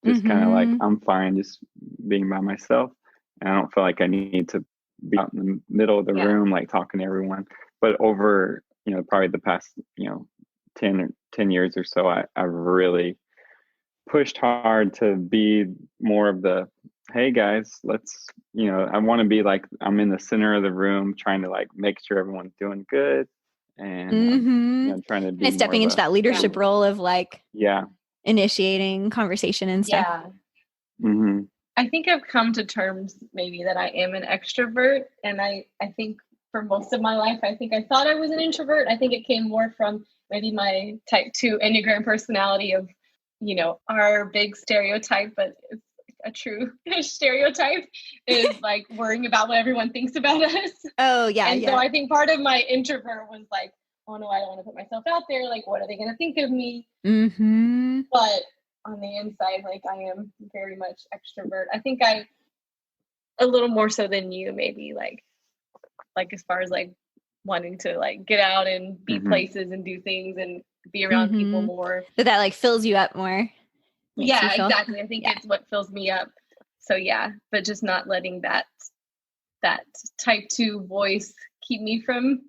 just kind of like I'm fine just being by myself, and I don't feel like I need to be out in the middle of the room like talking to everyone. But over probably the past 10 years or so, I've really pushed hard to be more of the, hey guys, let's I want to be like I'm in the center of the room trying to like make sure everyone's doing good, and trying to be and stepping into that leadership role of like initiating conversation and stuff. I think I've come to terms maybe that I am an extrovert, and I think for most of my life I think I thought I was an introvert. I think it came more from maybe my type 2 Enneagram personality of our big stereotype, but it's a true stereotype is like worrying about what everyone thinks about us. Oh yeah. And so I think part of my introvert was like, oh no, I don't want to put myself out there. Like, what are they going to think of me? But on the inside, like I am very much extrovert. I think I a little more so than you, maybe like as far as like wanting to like get out and be places and do things and be around people more. But that like fills you up more. Yeah, exactly. I think it's what fills me up. So but just not letting that type 2 voice keep me from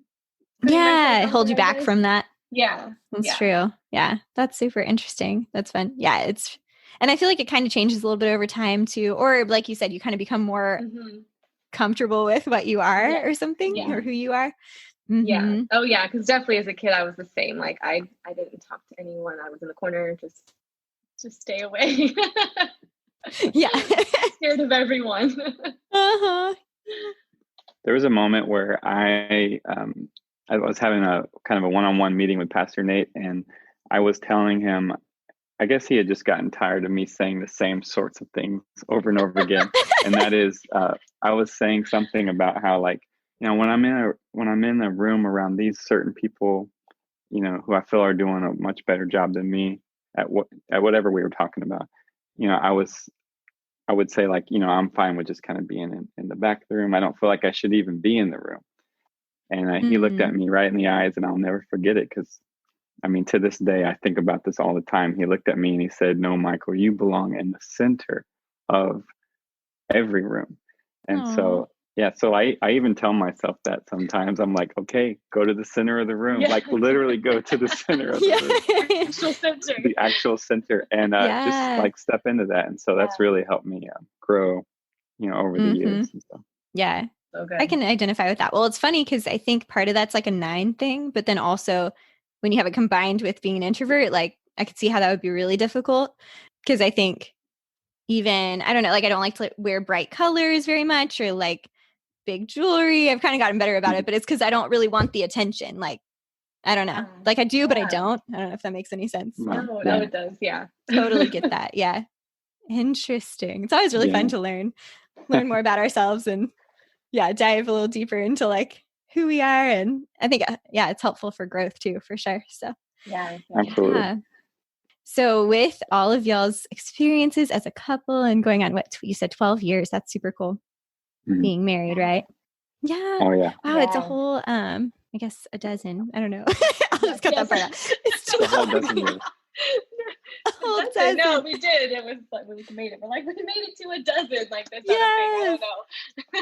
hold you back from that. That's true. That's super interesting. That's fun. And I feel like it kind of changes a little bit over time too, or like you said, you kind of become more comfortable with what you are or something, or who you are. Because definitely as a kid I was the same. Like I didn't talk to anyone. I was in the corner, just stay away. Scared of everyone. There was a moment where I was having a kind of a one-on-one meeting with Pastor Nate, and I was telling him, I guess he had just gotten tired of me saying the same sorts of things over and over again. And that is, I was saying something about how like, when I'm in a room around these certain people, who I feel are doing a much better job than me at whatever we were talking about, I would say like, I'm fine with just kind of being in the back of the room. I don't feel like I should even be in the room. And he looked at me right in the eyes, and I'll never forget it, because I mean, to this day, I think about this all the time. He looked at me and he said, "No, Michael, you belong in the center of every room." And so I even tell myself that sometimes. I'm like, okay, go to the center of the room, like literally go to the center of the room. The actual center, and just like step into that. And so that's really helped me grow, over the years and stuff. Yeah. Okay. I can identify with that. Well, it's funny because I think part of that's like a 9 thing, but then also when you have it combined with being an introvert, like I could see how that would be really difficult, because I think even, I don't know, like I don't like to wear bright colors very much, or like big jewelry. I've kind of gotten better about it, but it's because I don't really want the attention. Like, I don't know. Like I do, but I don't. I don't know if that makes any sense. No, it does. Yeah. Totally get that. Yeah. Interesting. It's always really fun to learn more about ourselves and dive a little deeper into like who we are. And I think, it's helpful for growth too, for sure. So absolutely. Yeah. So with all of y'all's experiences as a couple and going on, what you said, 12 years, that's super cool. Being married, right? Yeah. Oh yeah. Wow. It's a whole, I guess a dozen. I don't know. I'll just cut that part out. It's a whole dozen years. No, we did. It was like we made it. We're like, we made it to a dozen. Like that's not a thing. I don't know.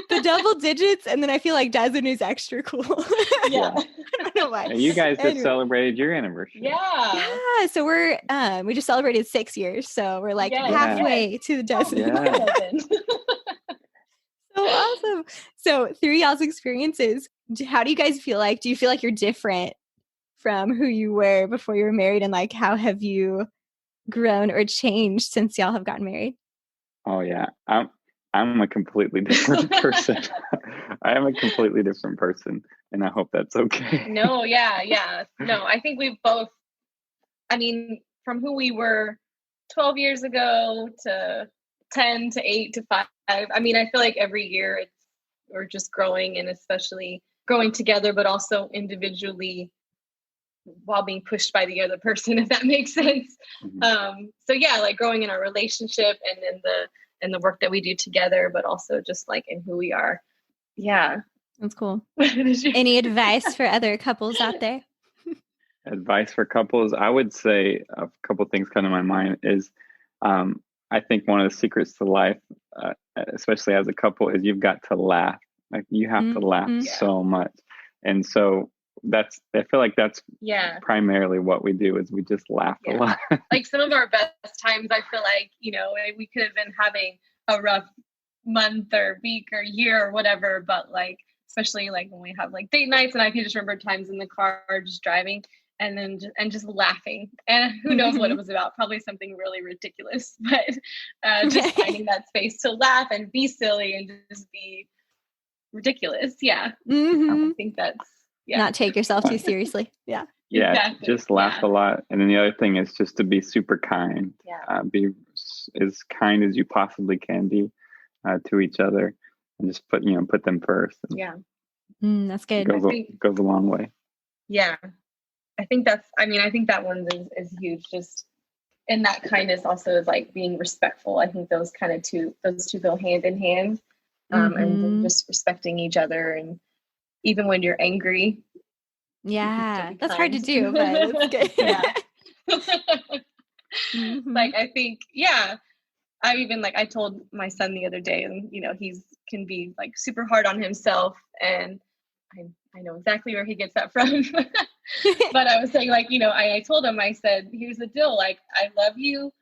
The double digits, and then I feel like dozen is extra cool. I don't know why. You guys just celebrated your anniversation. Yeah. So we're we just celebrated 6 years, so we're like halfway to the dozen. So awesome. So through y'all's experiences, how do you guys feel like? Do you feel like you're different from who you were before you were married, and like how have you grown or changed since y'all have gotten married? Oh yeah, I'm a completely different person. I am a completely different person, and I hope that's okay. No, no, I think we've both. I mean, from who we were 12 years ago to 10 to 8 to 5. I mean, I feel like every year we're just growing, and especially growing together, but also individually while being pushed by the other person, if that makes sense. So yeah, like growing in our relationship and in the work that we do together, but also just like in who we are. Yeah. That's cool. Any advice for other couples out there? Advice for couples, I would say a couple things come to my mind is I think one of the secrets to life, especially as a couple, is you've got to laugh. Like you have to laugh so much. And so I feel like that's primarily what we do is we just laugh a lot. Like some of our best times, I feel like, we could have been having a rough month or week or year or whatever, but like, especially like when we have like date nights, and I can just remember times in the car just driving and just laughing, and who knows what it was about, probably something really ridiculous, but just finding that space to laugh and be silly and just be ridiculous. I think that's not take yourself too seriously. Exactly. Just laugh a lot. And then the other thing is just to be super kind. Be as kind as you possibly can be to each other, and just put them first. That's good. Goes a long way. I think that one is huge. Just, and that kindness also is like being respectful. I think those two go hand in hand. And just respecting each other, and even when you're angry. That's hard to do, but it's good. Like, I think, I even I told my son the other day, and he's can be like super hard on himself, and I know exactly where he gets that from. But I was saying, I told him, I said, here's the deal, like, I love you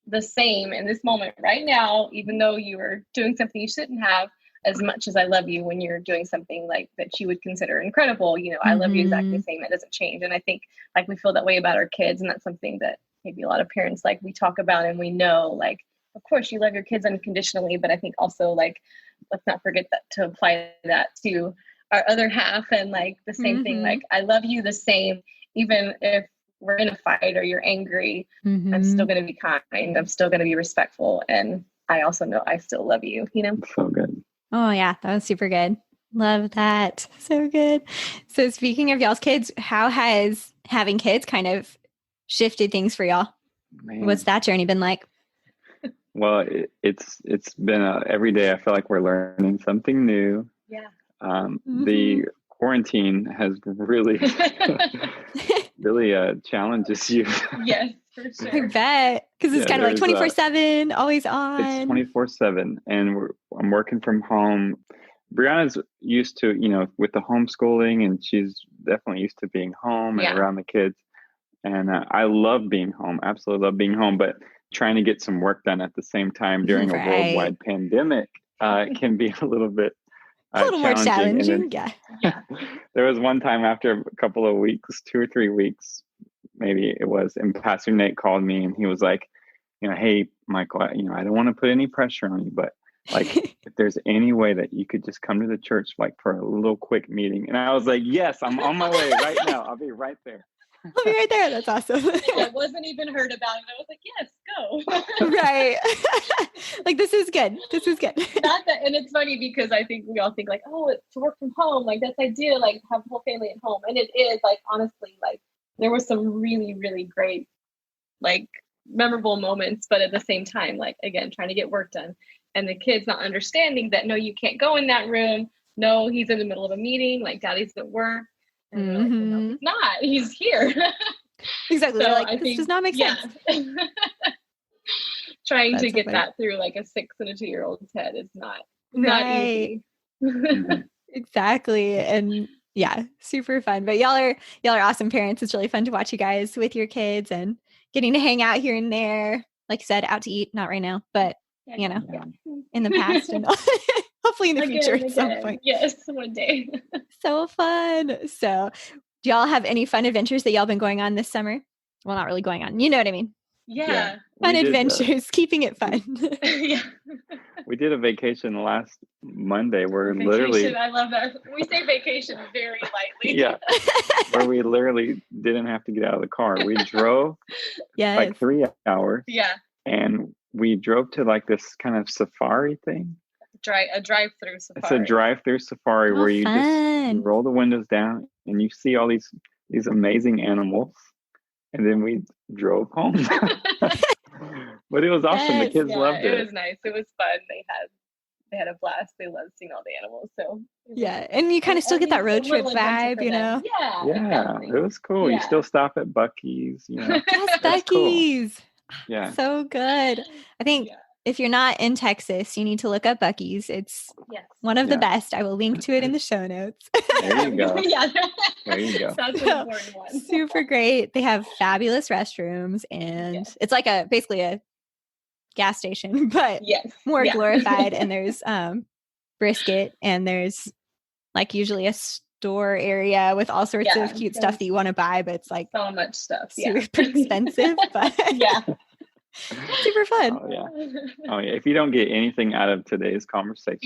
the same in this moment right now, even though you were doing something you shouldn't have, as much as I love you when you're doing something like that you would consider incredible. I love you exactly the same. It doesn't change. And I think like we feel that way about our kids, and that's something that maybe a lot of parents we talk about, and we know, like, of course you love your kids unconditionally, but I think also let's not forget that to apply that to our other half, and like the same thing, like I love you the same, even if we're in a fight or you're angry, I'm still going to be kind. I'm still going to be respectful. And I also know I still love you, So good. Oh yeah. That was super good. Love that. So good. So speaking of y'all's kids, how has having kids kind of shifted things for y'all? Man. What's that journey been like? Well, it's been every day. I feel like we're learning something new. The quarantine has really, really challenges you. Yes, for sure. I bet, because it's kind of like 24/7, always on. It's 24/7, and I'm working from home. Brianna's used to, with the homeschooling, and she's definitely used to being home and around the kids. And I love being home. Absolutely love being home, but trying to get some work done at the same time during a worldwide pandemic can be a little bit a little more challenging. There was one time after a couple of weeks, 2 or 3 weeks, maybe it was, and Pastor Nate called me, and he was like, hey, Michael, I don't want to put any pressure on you, but like, if there's any way that you could just come to the church, like for a little quick meeting. And I was like, yes, I'm on my way right now. I'll be right there. I'll be right there. That's awesome. I wasn't even heard about it. I was like, yes, go. Right. Like, this is good. This is good. Not that, and it's funny because I think we all think like, oh, it's to work from home. Like, that's ideal. Like, have the whole family at home. And it is, like, honestly, like, there were some really, really great, like, memorable moments. But at the same time, like, again, trying to get work done. And the kids not understanding that, no, you can't go in that room. No, he's in the middle of a meeting. Like, daddy's at work. And like, well, no, he's not. He's here. Exactly. So like, I this think, does not make sense. Trying to get that through like a 6 and a 2-year-old's head is not easy. Exactly. And yeah, super fun. But y'all are awesome parents. It's really fun to watch you guys with your kids and getting to hang out here and there. Like you said, out to eat, not right now, but in the past and hopefully in the future at some point. Yes, one day. So fun. So do y'all have any fun adventures that y'all been going on this summer? Well, not really going on. You know what I mean? Yeah. Fun adventures, keeping it fun. We did a vacation last Monday where literally... I love that. We say vacation very lightly. Where we literally didn't have to get out of the car. We drove like 3 hours. And we drove to like this kind of safari thing. A drive-through safari. It's a drive-through safari where you just roll the windows down and you see all these these amazing animals. And then we drove home. But it was awesome. The kids loved it. It was nice. It was fun. They had a blast. They loved seeing all the animals. So yeah, and you kind of still get that road trip vibe, you know? Yeah, exactly. It was cool. Yeah. You still stop at Buc-ee's, you know. Yes, Buc-ee's. Cool. Yeah, so good. I think if you're not in Texas, you need to look up Buc-ee's. It's one of the best. I will link to it in the show notes. There you go. There you go. That's an important one. Super great. They have fabulous restrooms, and it's like basically a gas station, but more glorified. And there's brisket, and there's like usually a store area with all sorts of cute stuff that you want to buy, but it's like so much stuff. Super expensive, but super fun. Oh yeah. If you don't get anything out of today's conversation,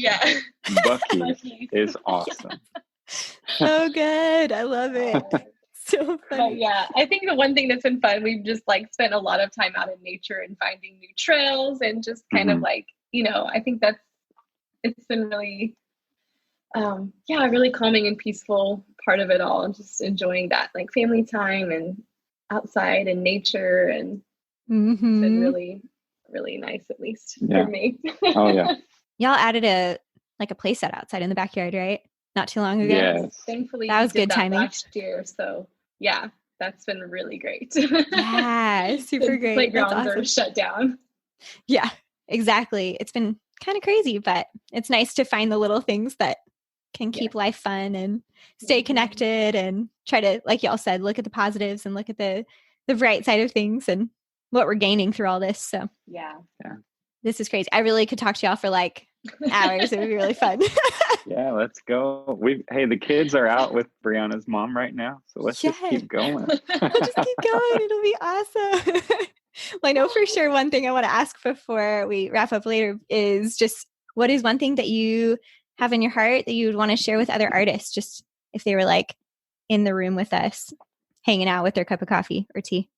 Buc-ee is awesome. So good. I love it. So fun. But I think the one thing that's been fun, we've just like spent a lot of time out in nature and finding new trails and just kind of like, you know, I think it's been really really calming and peaceful part of it all, and just enjoying that like family time and outside and nature, and it's been really, really nice, at least for me. Oh yeah. Y'all added a play set outside in the backyard, right? Not too long ago. Yes. Thankfully that was good timing last year. So that's been really great. Yeah, super great. Playgrounds are shut down. Yeah, exactly. It's been kind of crazy, but it's nice to find the little things that can keep life fun and stay connected, and try to, like y'all said, look at the positives and look at the bright side of things and what we're gaining through all this. So this is crazy. I really could talk to y'all for like hours. It would be really fun. Yeah, let's go. The kids are out with Brianna's mom right now, so let's just keep going. We'll just keep going. It'll be awesome. Well, I know for sure one thing I want to ask before we wrap up later is just, what is one thing that you have in your heart that you would want to share with other artists, just if they were like in the room with us, hanging out with their cup of coffee or tea?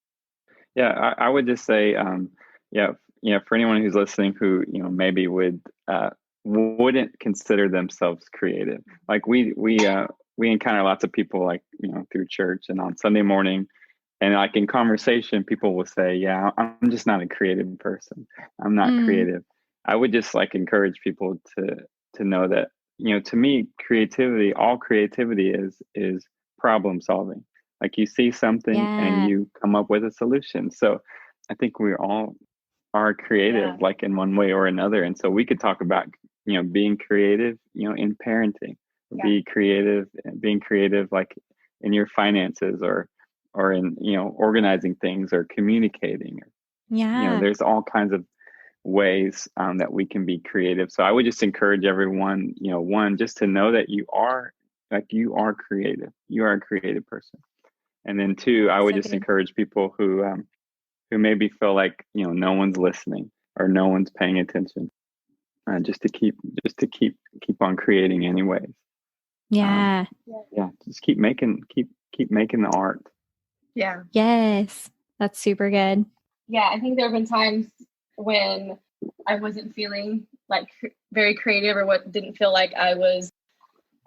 Yeah, I would just say, for anyone who's listening who, you know, maybe wouldn't consider themselves creative. Like we encounter lots of people, like, you know, through church and on Sunday morning, and like in conversation, people will say, yeah, I'm just not a creative person. I'm not creative. I would just like encourage people to know that, you know, to me, all creativity is problem solving. Like you see something and you come up with a solution. So I think we all are creative, like in one way or another. And so we could talk about, you know, being creative, you know, in parenting, being creative, like in your finances or in, you know, organizing things or communicating. You know, there's all kinds of ways that we can be creative. So I would just encourage everyone, you know, one, just to know that you are creative. You are a creative person. And then two, I would just encourage people who maybe feel like, you know, no one's listening or no one's paying attention, just to keep on creating anyways. Just keep making the art. Yes, that's super good. I think there have been times when I wasn't feeling like very creative, or what didn't feel like I was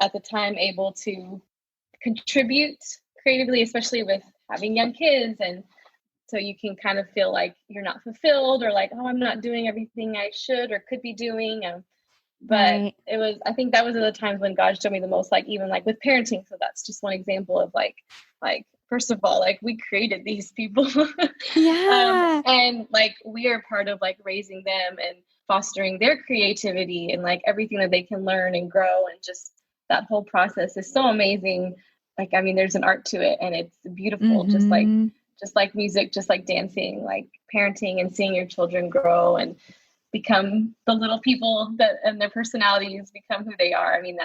at the time able to contribute creatively, especially with having young kids. And so you can kind of feel like you're not fulfilled, or like, oh, I'm not doing everything I should or could be doing. But I think that was the times when God showed me the most, like even like with parenting. So that's just one example of like, first of all, like we created these people and like we are part of like raising them and fostering their creativity and like everything that they can learn and grow. And just that whole process is so amazing. Like, I mean, there's an art to it and it's beautiful, just like music, just like dancing, like parenting and seeing your children grow and become the little people that, and their personalities become who they are. I mean,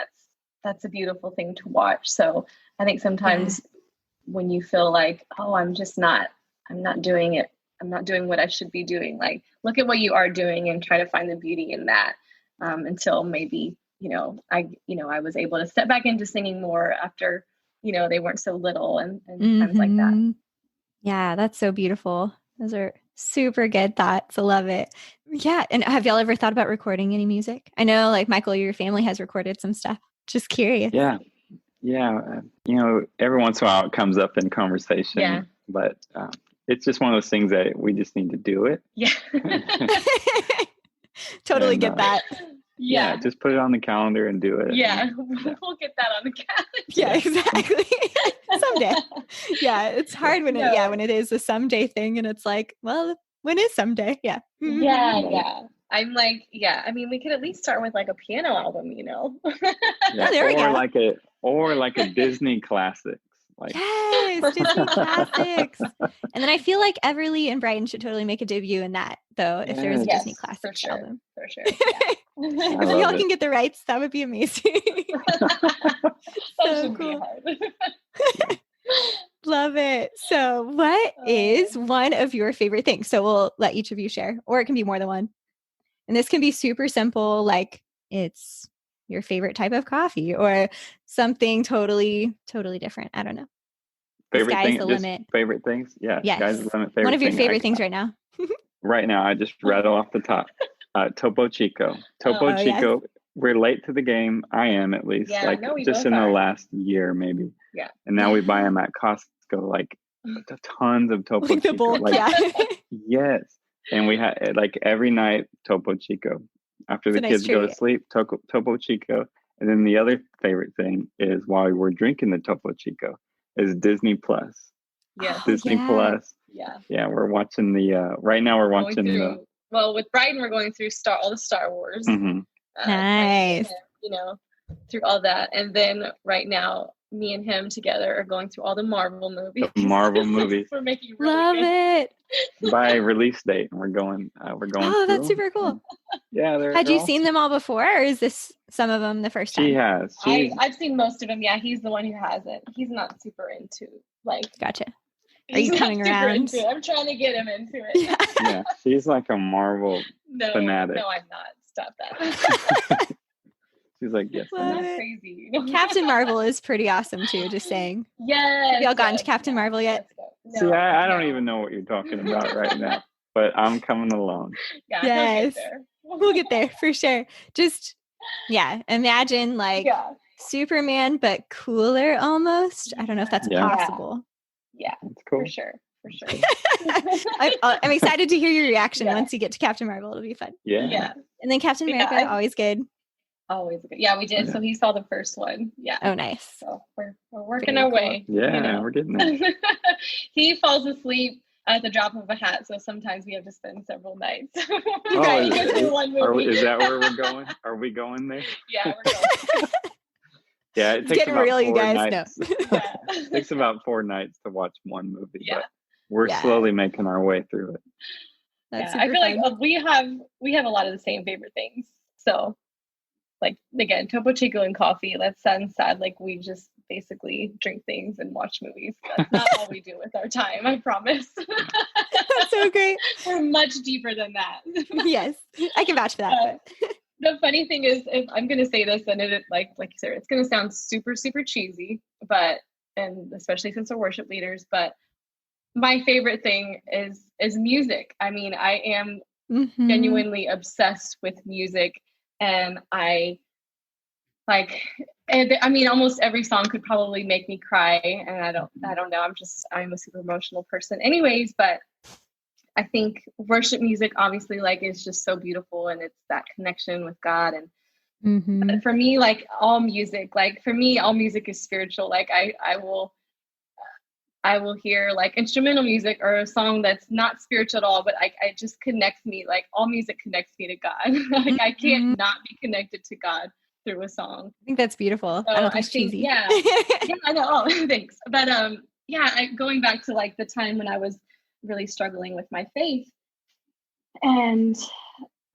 that's a beautiful thing to watch. So I think sometimes when you feel like, oh, I'm not doing it, I'm not doing what I should be doing, like look at what you are doing and try to find the beauty in that, until maybe, I was able to step back into singing more after, they weren't so little and times like that. Yeah, that's so beautiful. Those are super good thoughts. I love it. Yeah. And have y'all ever thought about recording any music? I know like Michael, your family has recorded some stuff. Just curious. Yeah. Yeah, every once in a while it comes up in conversation, but it's just one of those things that we just need to do it. Yeah. Totally get that. Yeah, just put it on the calendar and do it. Yeah, we'll get that on the calendar. Yeah, exactly. Someday. Yeah, it's hard when it is a someday thing, and it's like, well, when is someday? Yeah. Yeah. I'm like, I mean, we could at least start with like a piano album, Yeah, there we go. Or like a Disney classics. Like yes, Disney classics. And then I feel like Everly and Brighton should totally make a debut in that, though, if there's a Disney classics album. For sure. Yeah. If y'all can get the rights, that would be amazing. So cool. Love it. So what is one of your favorite things? So we'll let each of you share, or it can be more than one. And this can be super simple, like it's your favorite type of coffee or something totally different. I don't know. Favorite thing, the limit. Favorite things? Yeah. Yes. Sky's the limit. Favorite one of your thing. favorite things right now. Right now, I just rattle off the top. Topo Chico. Topo Chico. Yes. We're late to the game. I am, at least. Yeah, like just in the last year, maybe. Yeah. And now we buy them at Costco, like tons of Topo like Chico. The bulk, Yes. And we had like every night Topo Chico. After the kids go to sleep, Topo Chico. And then the other favorite thing is while we're drinking the Topo Chico is Disney Plus. Yeah. Disney Plus. Yeah. Yeah, we're watching right now we're watching well, with Brighton, we're going through all the Star Wars. Mm-hmm. Nice. Through all that. And then right now, me and him together are going through all the Marvel movies. The Marvel movies. We're making really Love good. it. By release date, and we're going. Oh, that's super cool. Yeah. Had you seen them all before, or is this some of them the first time? She has. I've seen most of them. Yeah, he's the one who has it. He's not super into Gotcha. Are you coming around? I'm trying to get him into it. Yeah, she's like a Marvel fanatic. No, I'm not. Stop that. She's like, yes. I'm not crazy. Captain Marvel is pretty awesome too, just saying. Yes. Have y'all gotten to Captain Marvel yet? No, see, I don't even know what you're talking about right now, but I'm coming along. Yeah, yes. We'll get there for sure. Just, imagine Superman, but cooler almost. I don't know if that's possible. Yeah, that's cool. For sure. I'm excited to hear your reaction once you get to Captain Marvel. It'll be fun. Yeah. And then Captain America, always good. Always good. Yeah, we did. Yeah. So he saw the first one. Yeah. Oh, nice. So we're working our way. Yeah, we're getting there. He falls asleep at the drop of a hat. So sometimes we have to spend several nights. Is that where we're going? Are we going there? Yeah, we're going. Yeah, it takes about real, 4 you guys. nights. No. It takes about 4 nights to watch one movie. Yeah. But we're slowly making our way through it. That's I feel like we have a lot of the same favorite things. So like again, Topo Chico and coffee. That sounds sad. Like we just basically drink things and watch movies. That's not all we do with our time, I promise. That's so great. We're much deeper than that. Yes, I can vouch for that. The funny thing is, if I'm going to say this, and it like you said, it's going to sound super, super cheesy, and especially since we're worship leaders, but my favorite thing is music. I mean, I am genuinely obsessed with music, and I mean, almost every song could probably make me cry, and I don't know. I'm a super emotional person anyways, but I think worship music obviously is just so beautiful, and it's that connection with God. And but for me, all music is spiritual. I will hear instrumental music or a song that's not spiritual at all, but I just connects me. All music connects me to God. I can't not be connected to God through a song. I think that's beautiful. So I don't think it's cheesy. Yeah, I know. Oh, thanks. But going back to the time when I was really struggling with my faith, and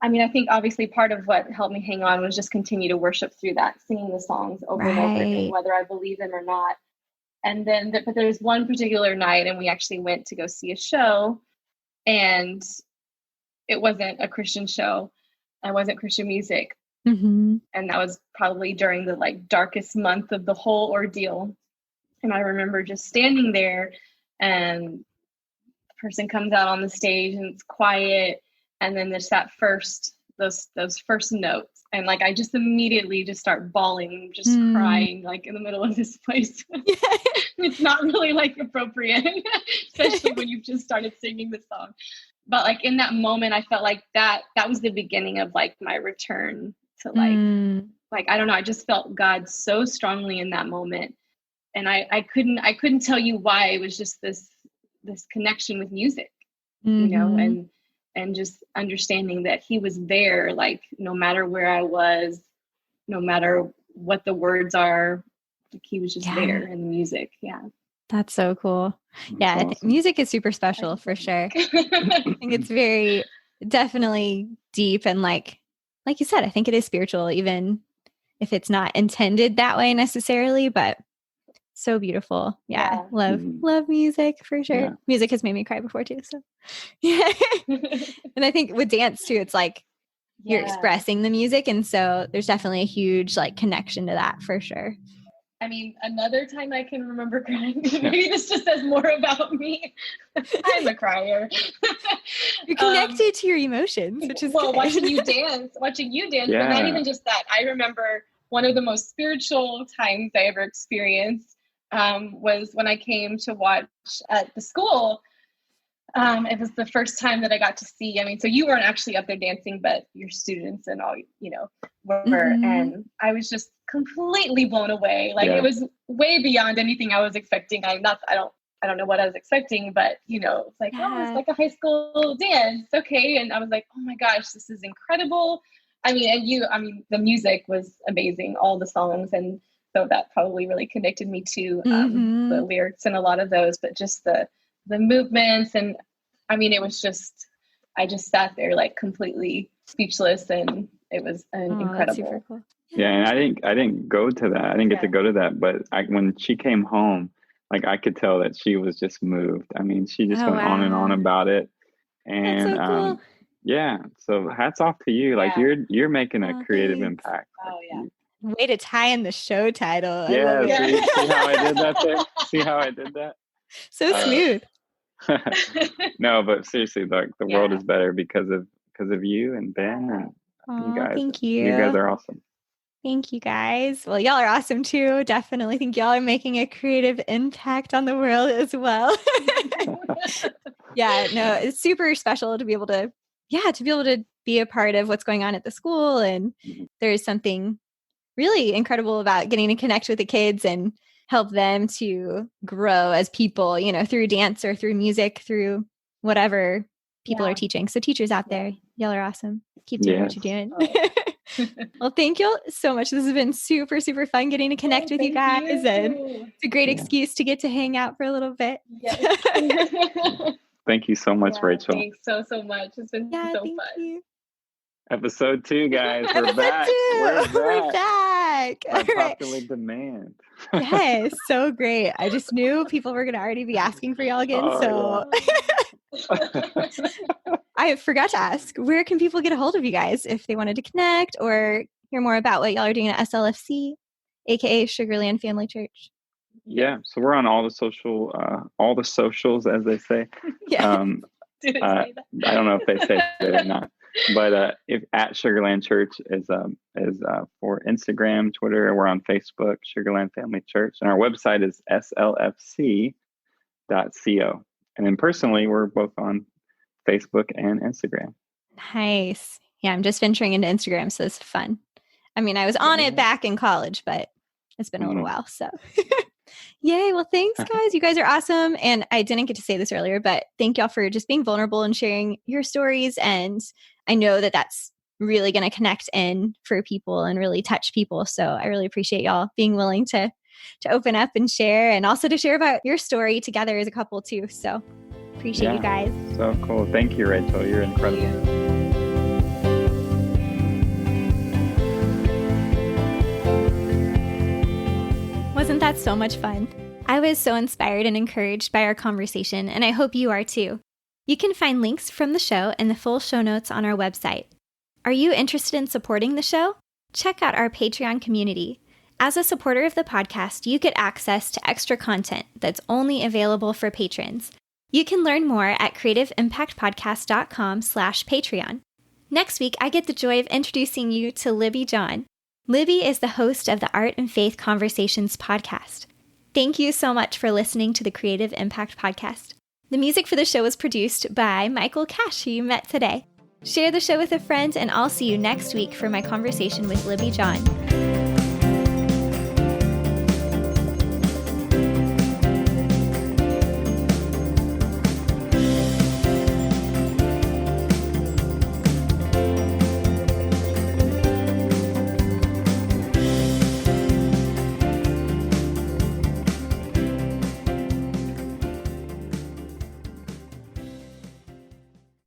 I mean, I think obviously part of what helped me hang on was just continue to worship through that, singing the songs over and over again, whether I believe them or not. And then, but there was one particular night, and we actually went to go see a show, and it wasn't a Christian show. It wasn't Christian music. And that was probably during the darkest month of the whole ordeal. And I remember just standing there, and the person comes out on the stage, and it's quiet. And then there's that first those first notes. And like, I just immediately just start bawling, just crying, like in the middle of this place. It's not really like appropriate, especially when you've just started singing the song. But like in that moment, I felt like that was the beginning of like my return to like, I don't know. I just felt God so strongly in that moment. And I couldn't tell you why. It was just this connection with music, you know, and just understanding that he was there, like no matter where I was, no matter what the words are, like he was just there in the music. Yeah. That's so cool. Yeah. Awesome. Music is super special for sure. I think it's very definitely deep. And like you said, I think it is spiritual, even if it's not intended that way necessarily, but so beautiful. Yeah. Love music for sure. Yeah. Music has made me cry before too. So yeah. And I think with dance too, it's like you're expressing the music. And so there's definitely a huge like connection to that for sure. I mean, another time I can remember crying, maybe this just says more about me. I'm a crier. You're connected to your emotions, which is good. watching you dance, but not even just that. I remember one of the most spiritual times I ever experienced was when I came to watch at the school. It was the first time that I got to see, I mean, so you weren't actually up there dancing, but your students and all, you know, were, and I was just completely blown away. Like it was way beyond anything I was expecting. I don't know what I was expecting, but you know, it's like, oh, it's like a high school dance. Okay. And I was like, oh my gosh, this is incredible. I mean, the music was amazing, all the songs. And so that probably really connected me to the lyrics and a lot of those, but just the movements. And I mean, it was just, I just sat there like completely speechless, and it was incredible. Super cool. Yeah. And I didn't go to that. I didn't get to go to that, but when she came home, like I could tell that she was just moved. I mean, she just went on and on about it. And, that's so cool. So hats off to you. Like you're making a creative impact. Oh yeah. Way to tie in the show title. Yeah. See how I did that there? See how I did that? So smooth. No, but seriously, like the world is better because of you and Ben and you guys. Thank you. You guys are awesome. Thank you guys. Well, y'all are awesome too. Definitely think y'all are making a creative impact on the world as well. Yeah, no, it's super special to be able to be a part of what's going on at the school. And there's something really incredible about getting to connect with the kids and help them to grow as people, you know, through dance or through music, through whatever people are teaching. So teachers out there, y'all are awesome. Keep doing what you're doing. Well, thank you so much. This has been super, super fun getting to connect with you guys. And it's a great excuse to get to hang out for a little bit. Yes. Thank you so much, Rachel. Thanks so much. It's been so fun. You. Episode 2, guys. We're back. We're back. By popular demand. Yes, so great. I just knew people were going to already be asking for y'all again. I forgot to ask, where can people get a hold of you guys if they wanted to connect or hear more about what y'all are doing at SLFC, aka Sugarland Family Church? Yeah, so we're on all the socials, as they say. Did I say that? I don't know if they say it or not, but if at Sugarland Church is for Instagram, Twitter. We're on Facebook, Sugarland Family Church, and our website is slfc.co. And then personally, we're both on Facebook and Instagram. Nice. Yeah, I'm just venturing into Instagram, so it's fun. I mean, I was on it back in college, but it's been a little while, so. Yay. Well, thanks, guys. You guys are awesome. And I didn't get to say this earlier, but thank y'all for just being vulnerable and sharing your stories. And I know that that's really going to connect in for people and really touch people. So I really appreciate y'all being willing to open up and share, and also to share about your story together as a couple too. So appreciate you guys. So cool. Thank you, Rachel. You're incredible. Wasn't that so much fun? I was so inspired and encouraged by our conversation, and I hope you are too. You can find links from the show and the full show notes on our website. Are you interested in supporting the show? Check out our Patreon community. As a supporter of the podcast, you get access to extra content that's only available for patrons. You can learn more at creativeimpactpodcast.com/Patreon. Next week, I get the joy of introducing you to Libby John. Libby is the host of the Art and Faith Conversations podcast. Thank you so much for listening to the Creative Impact Podcast. The music for the show was produced by Michael Cash, who you met today. Share the show with a friend, and I'll see you next week for my conversation with Libby John.